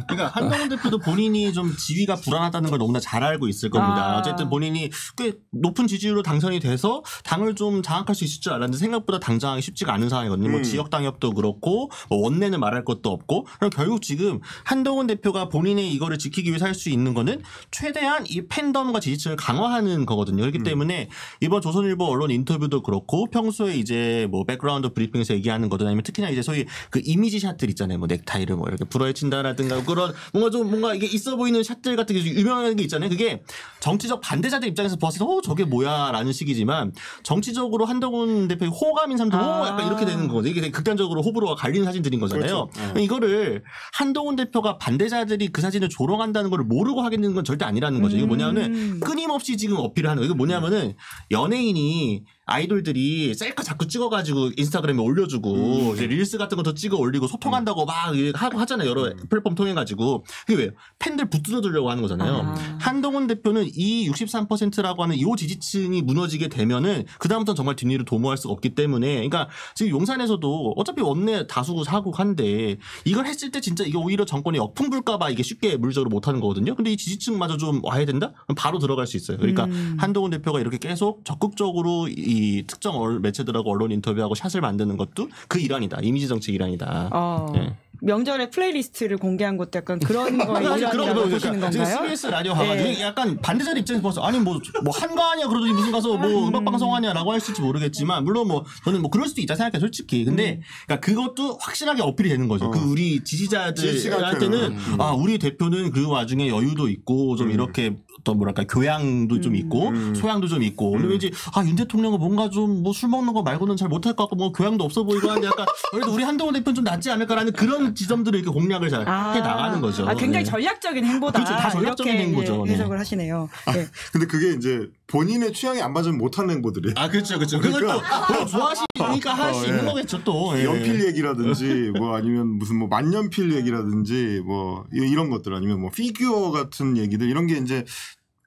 그러니까 한동훈 대표도 본인이 좀 지위가 불안하다는 걸 너무나 잘 알고 있을 겁니다. 어쨌든 본인이 꽤 높은 지지율로 당선이 돼서 당을 좀 장악할 수 있을 줄 알았는데 생각보다 당장하기 쉽지가 않은 상황이거든요. 뭐 지역 당협도 그렇고 뭐 원내는 말할 것도 없고 그럼 결국 지금 한동훈 대표가 본인의 이거를 지키기 위해서 할 수 있는 거는 최대한 이 팬덤과 지지층을 강화하는 거거든요. 그렇기 때문에 이번 조선일보 언론 인터뷰도 그렇고 평소에 이제 뭐 백그라운드 브리핑에서 얘기하는 거든 아니면 특히나 이제 소위 그 이미지 샷들 있잖아요. 뭐 넥타이를 뭐 이렇게 불어헤친다라든가 그런 뭔가 이게 있어 보이는 샷들 같은 게 유명한 게 있잖아요. 그게 정치적 반대자들 입장에서 봤을 때 저게 뭐야라는 식이지만 정치적으로 한동훈 대표의 호감인 사람도 약간 이렇게 되는 거거든요. 이게 되게 극단적으로 호불호가 갈리는 사진들인 거잖아요. 그렇죠. 이거를 한동훈 대표가 반대자들이 그 사진을 조롱한다는 걸 모르고 하겠는 건 절대 아니라는 거죠. 이거 뭐냐면은 끊임없이 지금 어필을 하는 거예요. 이거 뭐냐면은 연예인이 아이돌들이 셀카 자꾸 찍어가지고 인스타그램에 올려주고 이제 릴스 같은 거 더 찍어 올리고 소통한다고 막 하고 하잖아요. 여러 플랫폼 통해가지고. 그게 왜요? 팬들 붙들어두려고 하는 거잖아요. 한동훈 대표는 이 63%라고 하는 이 지지층이 무너지게 되면은 그다음부터는 정말 뒷일을 도모할 수가 없기 때문에 그러니까 지금 용산에서도 어차피 원내 다수구 사국한데 이걸 했을 때 진짜 이게 오히려 정권이 역풍 불까봐 이게 쉽게 물리적으로 못하는 거거든요. 근데 이 지지층마저 좀 와야 된다? 그럼 바로 들어갈 수 있어요. 그러니까 한동훈 대표가 이렇게 계속 적극적으로 이 특정 매체들하고 언론 인터뷰하고 샷을 만드는 것도 그 일환이다. 이미지 정책 일환이다. 네. 명절에 플레이리스트를 공개한 것도 약간 그런 거에 일환이라고 보시는 건가요? CBS 라디오 가가지고 네. 약간 반대자리 입장에서 봐서 아니 뭐 한가하냐 그러더니 무슨 가서 뭐 음악 방송하냐라고 할 수 있을지 모르겠지만 물론 뭐 저는 뭐 그럴 수도 있다 생각해 솔직히. 근데 그러니까 그것도 확실하게 어필이 되는 거죠. 그 우리 지지자들한테는 우리 대표는 그 와중에 여유도 있고 좀 이렇게 어떤 뭐랄까 교양도 좀 있고 소양도 좀 있고 근데 왠지 윤 대통령은 뭔가 좀 뭐 술 먹는 거 말고는 잘 못할 것 같고 뭐 교양도 없어 보이고 하는데 약간 그래도 우리 한동훈 대표는 좀 낫지 않을까라는 그런 지점들을 이렇게 공략을 잘 해 나가는 거죠. 굉장히 네. 전략적인 행보다. 그렇죠. 다 전략적인 이렇게 행보죠. 해석을 하시네요. 네. 근데 그게 이제 본인의 취향에 안 맞으면 못하는 행보들이에요. 그렇죠. 그것도 뭐 좋아하시니까 할 수 있는 거겠죠 또. 예. 연필 얘기라든지 뭐 아니면 무슨 뭐 만년필 얘기라든지 뭐 이런 것들 아니면 뭐 피규어 같은 얘기들 이런 게 이제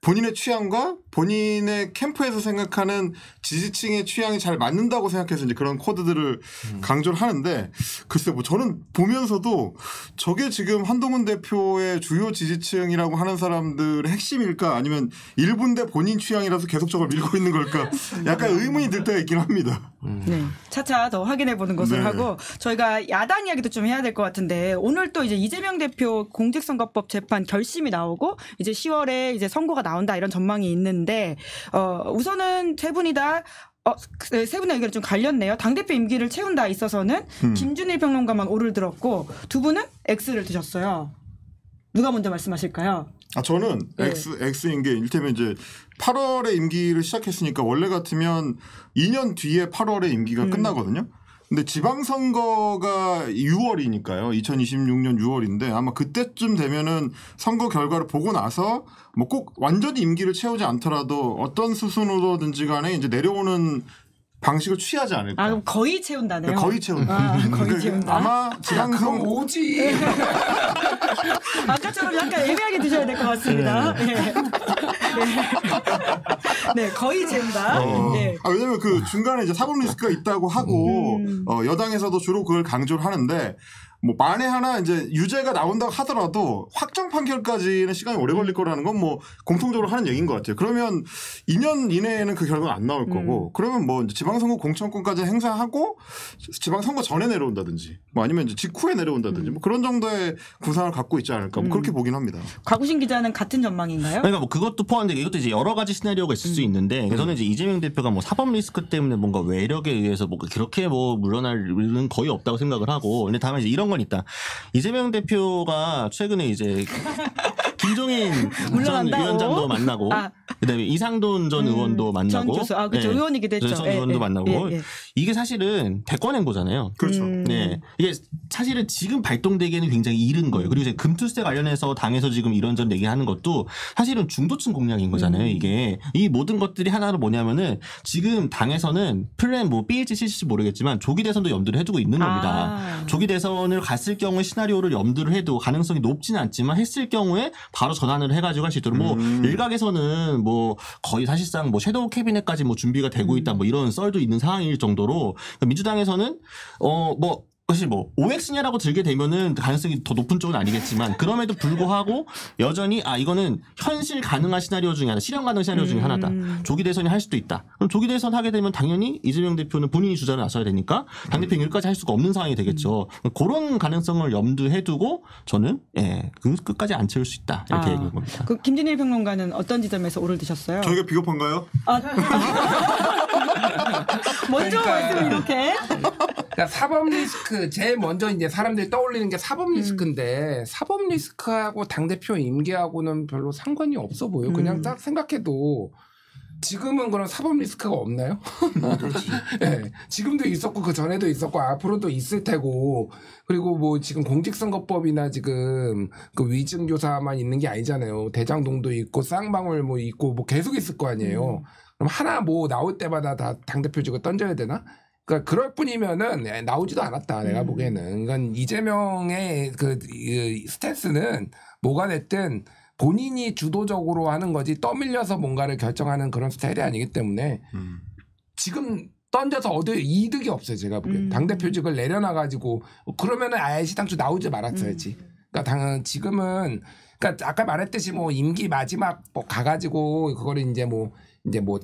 본인의 취향과 본인의 캠프에서 생각하는 지지층의 취향이 잘 맞는다고 생각해서 이제 그런 코드들을 강조를 하는데 글쎄 뭐 저는 보면서도 저게 지금 한동훈 대표의 주요 지지층이라고 하는 사람들의 핵심일까 아니면 일부인데 본인 취향이라서 계속 저걸 밀고 있는 걸까 약간 의문이 들 때가 있긴 합니다. 네. 차차 더 확인해 보는 것을 하고 저희가 야당 이야기도 좀 해야 될 것 같은데 오늘 또 이제 이재명 대표 공직선거법 재판 결심이 나오고 이제 10월에 이제 선고가 나온다 이런 전망이 있는데 우선은 세 분이 다 세 분의 의견이 좀 갈렸네요. 당대표 임기를 채운다 있어서는 김준일 평론가만 O를 들었고 두 분은 X를 드셨어요. 누가 먼저 말씀하실까요? 저는 X인 게 일테면 이제 8월에 임기를 시작했으니까 원래 같으면 2년 뒤에 8월에 임기가 끝나거든요. 근데 지방선거가 6월이니까요. 2026년 6월인데 아마 그때쯤 되면은 선거 결과를 보고 나서 뭐 꼭 완전히 임기를 채우지 않더라도 어떤 수순으로든지 간에 이제 내려오는 방식을 취하지 않을까. 그럼 거의 채운다네요. 거의 채운다. 거의 채운다. 아마 지방선 오지. 아까처럼 약간 애매하게 드셔야 될 것 같습니다. 네, 거의 채운다. 네. 왜냐면 그 중간에 이제 사법 리스크가 있다고 하고 여당에서도 주로 그걸 강조를 하는데 뭐 만에 하나 이제 유죄가 나온다고 하더라도 확정 판결까지는 시간이 오래 걸릴 거라는 건 뭐 공통적으로 하는 얘기인 것 같아요. 그러면 2년 이내에는 그 결과가 안 나올 거고 그러면 뭐 이제 지방선거 공천권까지 행사하고 지방선거 전에 내려온다든지 뭐 아니면 이제 직후에 내려온다든지 뭐 그런 정도의 구상을 갖고 있지 않을까 뭐 그렇게 보긴 합니다. 곽우신 기자는 같은 전망인가요? 그러니까 뭐 그것도 포함되게 이것도 이제 여러 가지 시나리오가 있을 수 있는데 저는 이제 이재명 대표가 뭐 사법 리스크 때문에 뭔가 외력에 의해서 뭐 그렇게 뭐 물러날 일은 거의 없다고 생각을 하고 근데 다만 이제 이런 건 있다. 이재명 대표가 최근에 이제 김종인 전 위원장도 만나고 그다음에 이상돈 전 의원도 만나고 전 교수. 그렇죠. 의원이기도 했죠. 전 의원도 만나고 이게 사실은 대권 행보잖아요. 그렇죠. 네. 이게 사실은 지금 발동되기에는 굉장히 이른 거예요. 그리고 이제 금투세 관련해서 당에서 지금 이런저런 얘기하는 것도 사실은 중도층 공략인 거잖아요. 이게 이 모든 것들이 하나로 뭐냐면은 지금 당에서는 플랜 뭐 B일지 C일지 모르겠지만 조기 대선도 염두를 해두고 있는 겁니다. 조기 대선을 갔을 경우에 시나리오를 염두를 해도 가능성이 높지는 않지만 했을 경우에 바로 전환을 해가지고 할 수 있도록 뭐 일각에서는 뭐 거의 사실상 뭐 섀도우 캐비넷까지 뭐 준비가 되고 있다 뭐 이런 썰도 있는 상황일 정도로 민주당에서는 뭐 사실 뭐 OX냐라고 들게 되면은 가능성이 더 높은 쪽은 아니겠지만 그럼에도 불구하고 여전히 이거는 현실 가능한 시나리오 중에 하나, 실현 가능 시나리오 중에 하나다. 조기 대선이 할 수도 있다. 그럼 조기 대선 하게 되면 당연히 이재명 대표는 본인이 주자를 나서야 되니까 당대표 연결까지 할 수가 없는 상황이 되겠죠. 그런 가능성을 염두에 두고 저는 끝까지 안 채울 수 있다 이렇게 얘기한 겁니다. 그 김진일 평론가는 어떤 지점에서 오를 드셨어요? 저희가 비겁한가요? 먼저 말씀 이렇게. 그러니까 사법 리스크 제일 먼저 이제 사람들이 떠올리는 게 사법 리스크인데 사법 리스크하고 당대표 임기하고는 별로 상관이 없어 보여. 그냥 딱 생각해도 지금은 그런 사법 리스크가 없나요? 그렇지. 네, 지금도 있었고 그 전에도 있었고 앞으로도 있을 테고 그리고 뭐 지금 공직선거법이나 지금 그 위증교사만 있는 게 아니잖아요. 대장동도 있고 쌍방울 뭐 있고 뭐 계속 있을 거 아니에요. 그럼 하나 뭐 나올 때마다 다 당대표직을 던져야 되나? 그러니까 그럴 뿐이면은 나오지도 않았다 내가 보기에는. 그러니까 이재명의 그 스탠스는 뭐가 됐든 본인이 주도적으로 하는 거지 떠밀려서 뭔가를 결정하는 그런 스타일이 아니기 때문에 지금 던져서 얻을 이득이 없어요 제가 보기엔. 당대표직을 내려놔가지고 그러면은 아예 시당초 나오지 말았어야지. 그러니까 지금은 그러니까 아까 말했듯이 뭐 임기 마지막 뭐 가가지고 그거를 이제 뭐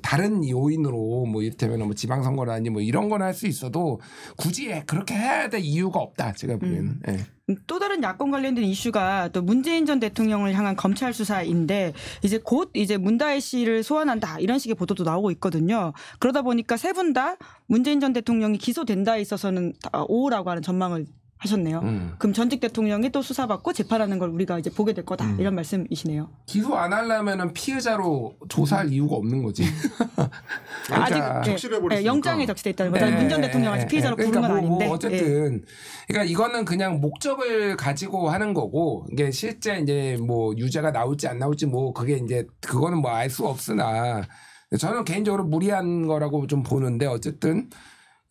다른 요인으로 뭐 이를테면 뭐 지방선거라든지 뭐 이런 건 할 수 있어도 굳이 그렇게 해야 될 이유가 없다 제가 보기에는. 네. 또 다른 야권 관련된 이슈가 또 문재인 전 대통령을 향한 검찰 수사인데 이제 곧 이제 문다혜 씨를 소환한다 이런 식의 보도도 나오고 있거든요. 그러다 보니까 세 분 다 문재인 전 대통령이 기소된다에 있어서는 오라고 하는 전망을 하셨네요. 그럼 전직 대통령이 또 수사받고 재판하는 걸 우리가 이제 보게 될 거다 이런 말씀이시네요. 기소 안 하려면은 피해자로 조사할 이유가 없는 거지. 그러니까 아직 적실해버렸으니까. 영장에 적시돼 있다는 거죠. 문 전 대통령 아직 피해자로 부른 건 아닌데. 어쨌든 그러니까 이거는 그냥 목적을 가지고 하는 거고 이게 실제 이제 뭐 유죄가 나올지 안 나올지 뭐 그게 이제 그거는 뭐 알 수 없으나 저는 개인적으로 무리한 거라고 좀 보는데 어쨌든.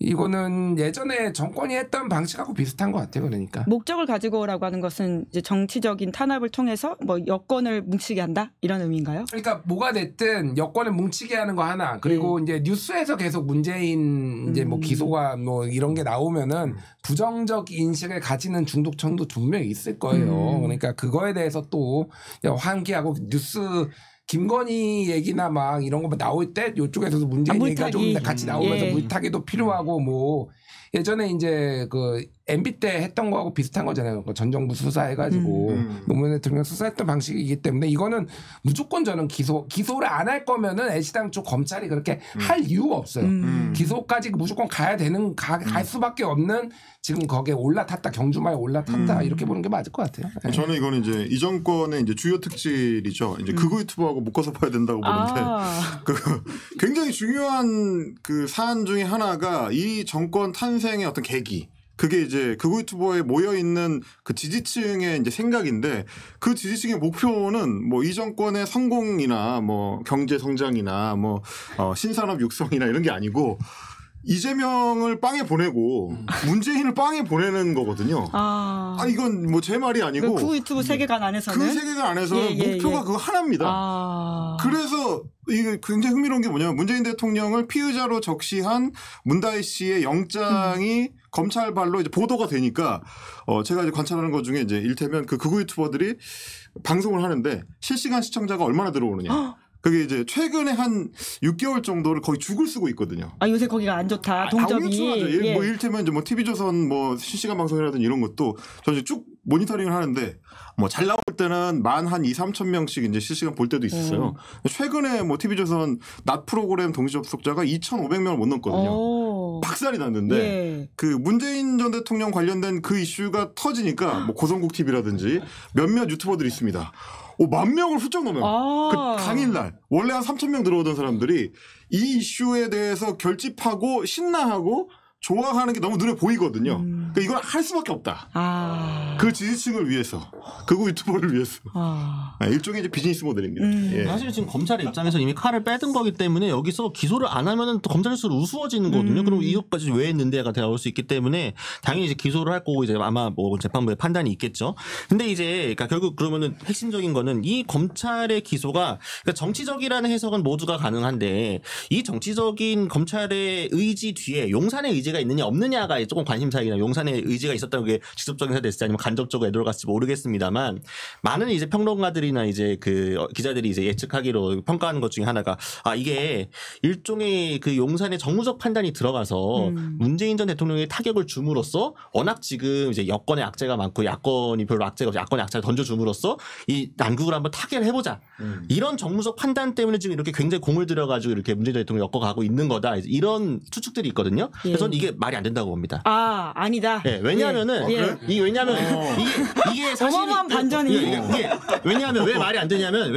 이거는 예전에 정권이 했던 방식하고 비슷한 것 같아요. 그러니까 목적을 가지고 오라고 하는 것은 이제 정치적인 탄압을 통해서 뭐 여권을 뭉치게 한다 이런 의미인가요? 그러니까 뭐가 됐든 여권을 뭉치게 하는 거 하나 그리고 이제 뉴스에서 계속 문재인 이제 뭐 기소가 뭐 이런 게 나오면은 부정적 인식을 가지는 중독층도 분명히 있을 거예요. 그러니까 그거에 대해서 또 환기하고 뉴스 김건희 얘기나 막 이런 거 나올 때 이쪽에서도 문재인 얘기가 좀 같이 나오면서 물타기도 필요하고 뭐 예전에 이제 그 MB 때 했던 거하고 비슷한 거잖아요. 전 정부 수사해가지고 노무현 대통령 수사했던 방식이기 때문에 이거는 무조건 저는 기소를 안 할 거면은 애시당 쪽 검찰이 그렇게 할 이유가 없어요. 기소까지 무조건 가야 되는 갈 수밖에 없는 지금 거기에 올라탔다 경주마에 올라탔다 이렇게 보는 게 맞을 것 같아요. 네. 저는 이거는 이제 이 정권의 이제 주요 특질이죠. 이제 극우 유튜버하고 묶어서 봐야 된다고 보는데 굉장히 중요한 그 사안 중에 하나가 이 정권 탄생의 어떤 계기. 그게 이제 극우 유튜버에 모여 있는 그 지지층의 이제 생각인데 그 지지층의 목표는 뭐 이 정권의 성공이나 뭐 경제 성장이나 뭐 신산업 육성이나 이런 게 아니고 이재명을 빵에 보내고 문재인을 빵에 보내는 거거든요. 이건 뭐 제 말이 아니고 그 유튜브 세계관 안에서는 그 세계관 안에서는 목표가 그거 하나입니다. 그래서 이게 굉장히 흥미로운 게 뭐냐면 문재인 대통령을 피의자로 적시한 문다혜 씨의 영장이 검찰 발로 이제 보도가 되니까 제가 이제 관찰하는 것 중에 이제 일테면 그 극우 유튜버들이 방송을 하는데 실시간 시청자가 얼마나 들어오느냐. 그게 이제 최근에 한 6개월 정도를 거의 죽을 쓰고 있거든요. 요새 거기가 안 좋다. 동접이. 뭐 일테면 이제 뭐 TV조선 뭐 실시간 방송이라든지 이런 것도 저 이제 쭉 모니터링을 하는데 뭐 잘 나올 때는 만 한 2-3천 명씩 이제 실시간 볼 때도 있었어요. 최근에 뭐 TV조선 낮 프로그램 동시 접속자가 2,500명을 못 넘거든요. 박살이 났는데 그 문재인 전 대통령 관련된 그 이슈가 터지니까 뭐 고성국 TV라든지 몇몇 유튜버들이 있습니다. 10,000명을 훌쩍 넘어요. 그 당일날 원래 한 3,000명 들어오던 사람들이 이 이슈에 대해서 결집하고 신나하고 좋아하는 게 너무 눈에 보이거든요. 그러니까 이건 할 수밖에 없다. 그 지지층을 위해서, 극우 유튜버를 위해서. 일종의 이제 비즈니스 모델입니다. 예. 사실 지금 검찰의 입장에서 이미 칼을 빼든 거기 때문에 여기서 기소를 안 하면은 또 검찰 수로 우스워지는 거거든요. 그럼 이것까지 왜 했는데가 나올 수 있기 때문에 당연히 이제 기소를 할 거고 이제 아마 뭐 재판부의 판단이 있겠죠. 근데 이제 그러니까 결국 그러면은 핵심적인 거는 이 검찰의 기소가 그러니까 정치적이라는 해석은 모두가 가능한데 이 정치적인 검찰의 의지 뒤에 용산의 의지가 있느냐 없느냐가 조금 관심사이긴 해요. 용산 용산에 의지가 있었다는 게 직접적인 사실이 아니면 간접적으로 애도를 갔을지 모르겠습니다만 많은 이제 평론가들이나 이제 그 기자들이 이제 예측하기로 평가하는 것 중에 하나가 이게 일종의 그 용산의 정무적 판단이 들어가서 문재인 전 대통령의 타격을 줌으로써 워낙 지금 이제 여권의 악재가 많고 야권이 별로 악재가 없이 야권의 악재를 던져줌으로써 이 난국을 한번 타결을 해보자. 이런 정무적 판단 때문에 지금 이렇게 굉장히 공을 들여가지고 이렇게 문재인 전 대통령이 엮어가고 있는 거다. 이런 추측들이 있거든요. 그래서 저는 이게 말이 안 된다고 봅니다. 아니다. 예, 왜냐하면은 이게 사실 어마어마한 반전이. 이게 왜냐하면 왜 말이 안 되냐면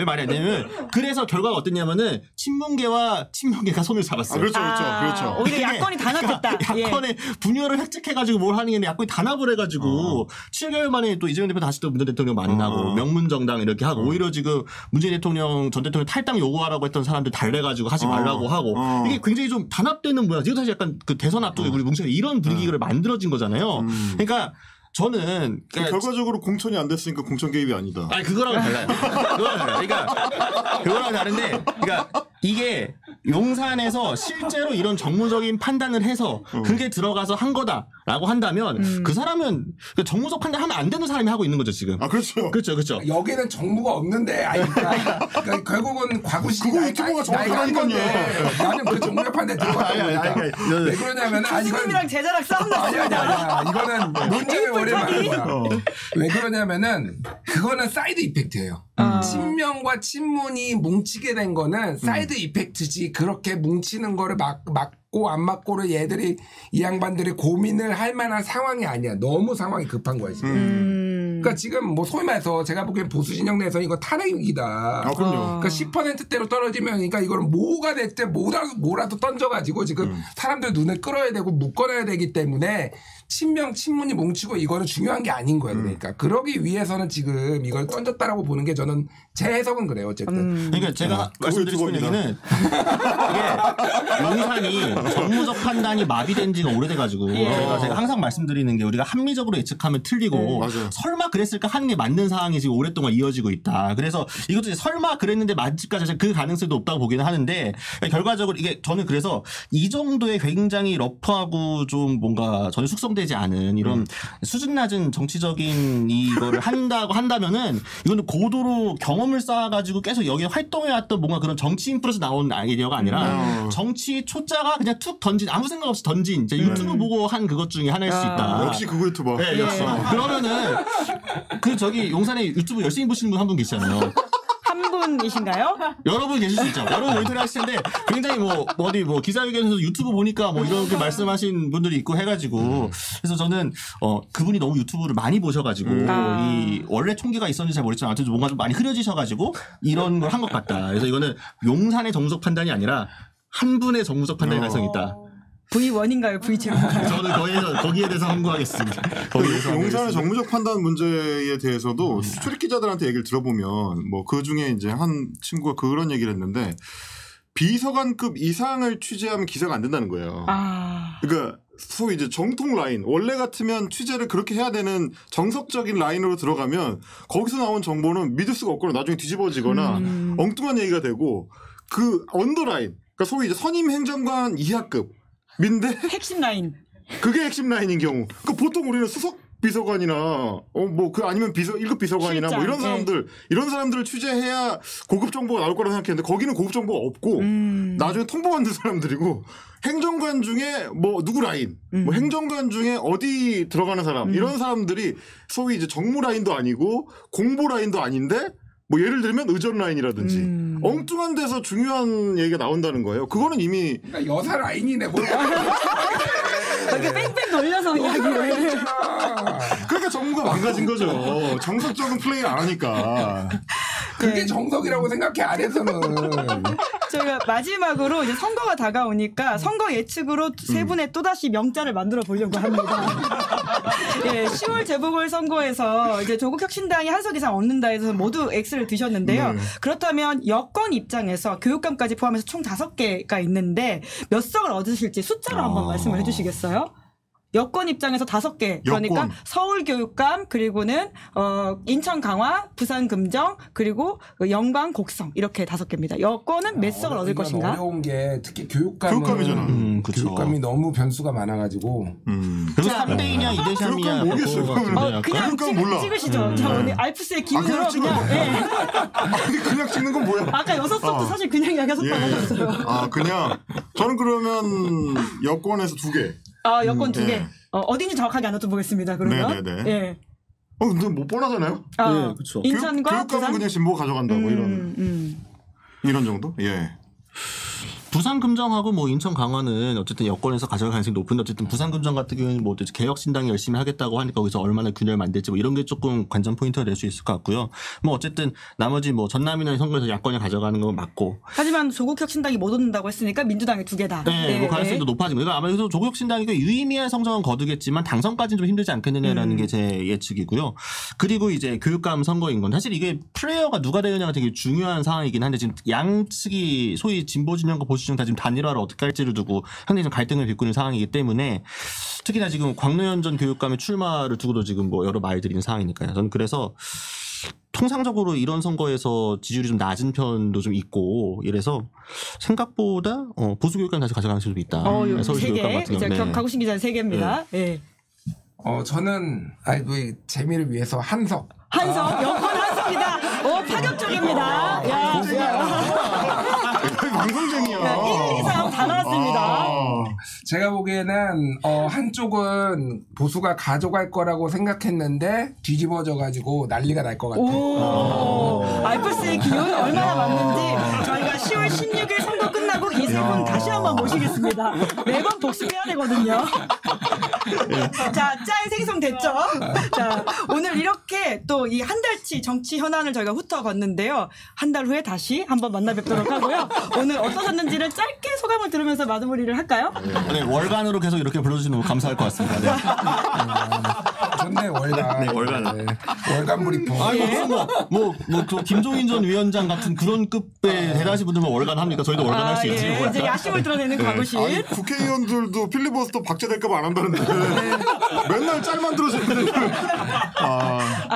그래서 결과가 어땠냐면은 친문계와 친명계가 손을 잡았어요. 그렇죠. 오히려 야권이 단합했다. 야권의 분열을 획책해가지고 뭘 하는 게 아니라 야권이 단합을 해가지고 7개월 만에 또 이재명 대표 다시 또 문재인 대통령 만나고 명문정당 이렇게 하고 오히려 지금 문재인 대통령 전 대통령 탈당 요구하라고 했던 사람들 달래가지고 하지 말라고 하고 이게 굉장히 좀 단합되는 모양. 지금 사실 약간 그 대선 앞두고 우리 뭉쳐 이런 분위기를 만들어진 거잖아요. 그러니까 저는 결과적으로 공천이 안 됐으니까 공천 개입이 아니다. 그거랑은 달라요. 그거랑 다른데, 그러니까 이게 용산에서 실제로 이런 정무적인 판단을 해서 그게 들어가서 한 거다라고 한다면 그 사람은 정무적 판단하면 안 되는 사람이 하고 있는 거죠 지금. 그렇죠. 여기는 정무가 없는데 그러니까 결국은 과거시 유튜브가 정확하니까요. 나는 그 정무의 판단에 들어갔다. 왜 그러냐면 교수님이랑 제자랑 싸운다. 아니야. 이거는 논쟁의 오랜만이야. 왜 그러냐면은 그거는 사이드 이펙트예요. 친명과 친문이 뭉치게 된 거는 사이드 이펙트지 그렇게 뭉치는 거를 맞고 안 맞고를 얘들이 이 양반들이 고민을 할 만한 상황이 아니야. 너무 상황이 급한 거야 지금. 그러니까 지금 뭐 소위 말해서 제가 보기엔 보수 진영 내에서는 이거 탄핵이다. 그럼요. 그러니까 10%대로 떨어지면 그러니까 이거는 뭐가 됐든 뭐라도 던져가지고 지금 사람들 눈을 끌어야 되고 묶어놔야 되기 때문에 친명 친문이 뭉치고 이거는 중요한 게 아닌 거예요. 그러니까 그러기 위해서는 지금 이걸 던졌다라고 보는 게 저는 제 해석은 그래요. 어쨌든. 그러니까 제가 말씀드린 얘기는 이게 용산이 정무적 판단이 마비된 지가 오래돼가지고 제가 항상 말씀드리는 게 우리가 합리적으로 예측하면 틀리고 설마 그랬을까 하는 게 맞는 상황이 지금 오랫동안 이어지고 있다. 그래서 이것도 이제 설마 그랬는데 맞을까지 그 가능성도 높다고 보기는 하는데 결과적으로 이게 저는 그래서 이 정도의 굉장히 러프하고 좀 뭔가 전혀 숙성되지 않은 이런 수준 낮은 정치적인 이거를 한다면은 이거는 고도로 경험을 쌓아가지고 계속 여기에 활동해왔던 뭔가 그런 정치 인프라에서 나온 아이디어가 아니라 정치 초짜가 그냥 툭 던진 아무 생각 없이 던진 유튜브 보고 한 그것 중에 하나일 수 있다. 역시 그거 유튜버. 네, 역시. 그러면은 저기 용산에 유튜브 열심히 보시는 분 한 분 계시잖아요. 한 분이신가요? 여러분 계실 수 있죠. 여러분 모니터링 하실 텐데 굉장히 어디 기자회견에서 유튜브 보니까 이렇게 말씀하신 분들이 있고 해가지고 그래서 저는 그분이 너무 유튜브를 많이 보셔가지고 이 원래 총기가 있었는지 잘 모르겠지만 아무튼 뭔가 좀 많이 흐려지셔가지고 이런 걸 한 것 같다. 그래서 이거는 용산의 정무적 판단이 아니라 한 분의 정무적 판단이 가능성이 있다. V1인가요? V2인가요? 저는 거기에 대해서 항구하겠습니다. 용산의 정무적 판단 문제에 대해서도 출입 기자들한테 얘기를 들어보면 그 중에 이제 한 친구가 그런 얘기를 했는데 비서관급 이상을 취재하면 기사가 안 된다는 거예요. 그러니까 소위 이제 정통 라인 원래 같으면 취재를 그렇게 해야 되는 정석적인 라인으로 들어가면 거기서 나온 정보는 믿을 수가 없거나 나중에 뒤집어지거나 엉뚱한 얘기가 되고 그 언더라인 그러니까 소위 이제 선임 행정관 이하급 민데 핵심 라인. 그게 핵심 라인인 경우. 그 보통 우리는 수석 비서관이나 아니면 1급 비서관이나 실장, 이런 사람들을 취재해야 고급 정보가 나올 거라고 생각했는데 거기는 고급 정보가 없고 나중에 통보받는 사람들이고 행정관 중에 누구 라인, 행정관 중에 어디 들어가는 사람 이런 사람들이 소위 이제 정무 라인도 아니고 공보 라인도 아닌데 예를 들면 의전 라인이라든지 엉뚱한 데서 중요한 얘기가 나온다는 거예요. 그거는 이미 그러니까 여사 라인이네. 이렇게 뺑뺑 돌려서 이야기를. 그러니까 정부가 망가진 거죠. 정석적인 플레이를 안 하니까. 그게 정석이라고 생각해 안에서는. 저희가 마지막으로 이제 선거가 다가오니까 선거 예측으로 세 분의 또다시 명자를 만들어 보려고 합니다. 10월 재보궐선거에서 이제 조국혁신당이 한 석 이상 얻는다 해서 모두 X를 드셨는데요. 그렇다면 여권 입장에서 교육감까지 포함해서 총 5개가 있는데 몇 석을 얻으실지 숫자로 한번 말씀을 해주시겠어요? 여권 입장에서 5개. 그러니까 여권. 서울 교육감 그리고는 인천 강화, 부산 금정 그리고 영광 곡성 이렇게 5개입니다. 여권은 몇 석을 얻을 이건 것인가? 어려운 게 특히 교육감은 교육감이잖아. 그쵸. 교육감이 너무 변수가 많아가지고 그리고 3대2냐 2대3이냐 그럼 모르겠어요. 그냥 그러니까 몰라. 찍으시죠. 자, 오늘 알프스의 기운으로 그냥 그냥. 예. 아니 그냥 찍는 건 뭐야? 아까 6석도 사실 그냥 이야기하셨다고 하셨어요. 아 그냥 저는 그러면 여권에서 2개. 아, 여권 2개. 네. 어딘지 정확하게 안 여쭤보겠습니다. 그러면. 네네네. 예. 근데 뭐 뻔하잖아요. 네, 그쵸. 인천과 교육감은 부산. 그냥 진보 가져간다고 이런 정도? 예. 부산 금정하고 뭐 인천 강화는 어쨌든 여권에서 가져갈 가능성이 높은데 어쨌든 부산 금정 같은 경우는 뭐 개혁 신당이 열심히 하겠다고 하니까 거기서 얼마나 균열 만들지 뭐 이런 게 조금 관전 포인트가 될 수 있을 것 같고요. 뭐 어쨌든 나머지 뭐 전남이나 선거에서 야권이 가져가는 건 맞고. 하지만 조국혁신당이 못 얻는다고 했으니까 민주당이 2개다. 네, 뭐 가능성도 높아지고. 그러니까 아마 여기서 조국혁신당이 유의미한 성적은 거두겠지만 당선까지는 좀 힘들지 않겠느냐라는 게 제 예측이고요. 그리고 이제 교육감 선거인 건 사실 이게 플레이어가 누가 되느냐가 되게 중요한 상황이긴 한데 지금 양측이 소위 진보 진영과 보수 다 지금 단일화를 어떻게 할지를 두고 상당히 좀 갈등을 빚고 있는 상황이기 때문에 특히나 지금 광노현 전 교육감의 출마를 두고도 지금 뭐 여러 말들이 있는 상황이니까요. 저는 그래서 통상적으로 이런 선거에서 지지율이 좀 낮은 편도 좀 있고 이래서 생각보다 보수 교육감 다시 가져갈 가능성이 좀 있다. 서울시 교육감 3개. 같은 이제 경우는. 가구신 기자는 3개입니다. 예. 저는 재미를 위해서 한석. 한석, 여권 한석이다. 파격적입니다. 야, 방송쟁이야. 1, 2, 3 다 나왔습니다. 제가 보기에는 한쪽은 보수가 가져갈 거라고 생각했는데 뒤집어져가지고 난리가 날 것 같아요. 오, 알프스의 기운 얼마나 맞는지 저희가 10월 16일 선거 끝나고 이 세 분 다시 한번 모시겠습니다. 매번 복습해야 되거든요. 자, 짤 생성됐죠? 자, 오늘 이렇게 또 이 한 달치 정치 현안을 저희가 훑어봤는데요. 한 달 후에 다시 한번 만나 뵙도록 하고요. 오늘 어떠셨는지를 짧게 소감을 들으면서 마무리를 할까요? 네, 월간으로 계속 이렇게 불러주시면 감사할 것 같습니다. 네. 좋네, 월간. 네, 월간. 네. 월간 브리핑. 아니 또 김종인 전 위원장 같은 그런 급의 대단하신 분들만 월간 합니까? 저희도 월간 할 수 있지. 예, 이제 야심을 드러내는 가구신. 아니 국회의원들도 필리버스터 박제될까봐 안 한다는데 맨날 짤 만들어주는데.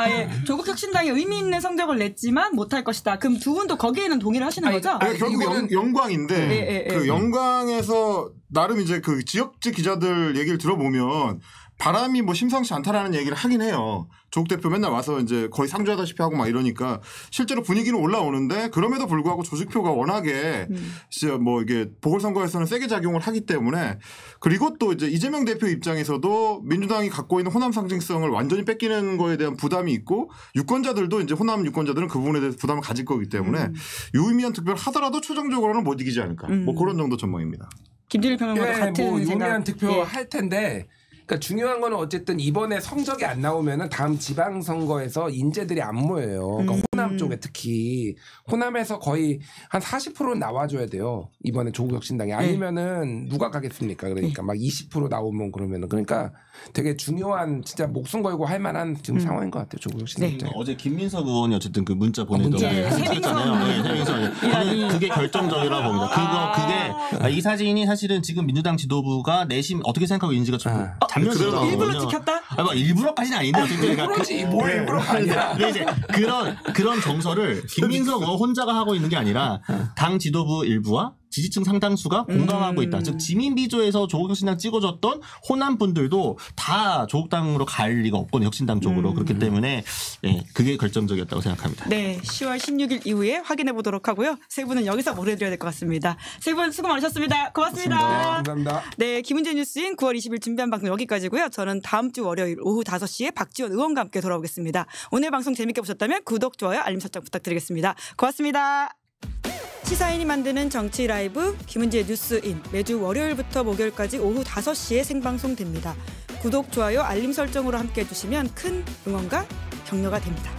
예. 조국혁신당이 의미 있는 성적을 냈지만 못할 것이다. 그럼 두 분도 거기에는 동의를 하시는 거죠? 결국 이거는- 영광인데 예. 그 영광에서 나름 이제 그 지역지 기자들 얘기를 들어보면 바람이 뭐 심상치 않다라는 얘기를 하긴 해요. 조국 대표 맨날 와서 이제 거의 상주하다시피 하고 막 이러니까 실제로 분위기는 올라오는데 그럼에도 불구하고 조직표가 워낙에 진짜 뭐 이게 보궐선거에서는 세게 작용을 하기 때문에 그리고 또 이제 이재명 대표 입장에서도 민주당이 갖고 있는 호남 상징성을 완전히 뺏기는 거에 대한 부담이 있고 유권자들도 이제 호남 유권자들은 그 부분에 대해서 부담을 가질 거기 때문에 유의미한 투표를 하더라도 최종적으로는 못 이기지 않을까. 뭐 그런 정도 전망입니다. 김준일 평론가도 같은 뭐 생각. 유명한 투표 예. 할 텐데. 그러니까 중요한 거는 어쨌든 이번에 성적이 안 나오면은 다음 지방선거에서 인재들이 안 모여요. 그러니까 호남 쪽에 특히 호남에서 거의 한 40%는 나와줘야 돼요. 이번에 조국혁신당이 아니면은 누가 가겠습니까? 그러니까 막 20% 나오면 그러면은 그러니까 되게 중요한 진짜 목숨 걸고 할 만한 지금 상황인 것 같아요. 조국혁신당. 네. 어제 김민석 의원이 어쨌든 그 문자 보내던 문자. 게 했잖아요. 네, 세빙선. 그게 결정적이라고 봅니다. 그게 이 사진이 사실은 지금 민주당 지도부가 내심 어떻게 생각하고 있는지가 좀 그대로 나오거든요. 일부러 찍혔다? 뭐 일부러까지는 아닌데 어쨌든 일부러지 뭘 일부러가 아니야. 근데 이제 그런 정서를 김민석 혼자가 하고 있는 게 아니라 당 지도부 일부와 지지층 상당수가 공감하고 있다. 즉 지민비조에서 조국혁신당 찍어줬던 호남 분들도 다 조국당으로 갈 리가 없거든요. 혁신당 쪽으로. 그렇기 때문에 네, 그게 결정적이었다고 생각합니다. 네, 10월 16일 이후에 확인해 보도록 하고요. 세 분은 여기서 보내드려야 될 것 같습니다. 세 분 수고 많으셨습니다. 고맙습니다. 감사합니다. 네, 김은재 뉴스인 9월 20일 준비한 방송 여기까지고요. 저는 다음 주 월요일 오후 5시에 박지원 의원과 함께 돌아오겠습니다. 오늘 방송 재밌게 보셨다면 구독, 좋아요, 알림 설정 부탁드리겠습니다. 고맙습니다. 시사인이 만드는 정치 라이브 김은지의 뉴스인 매주 월요일부터 목요일까지 오후 5시에 생방송됩니다. 구독, 좋아요, 알림 설정으로 함께해 주시면 큰 응원과 격려가 됩니다.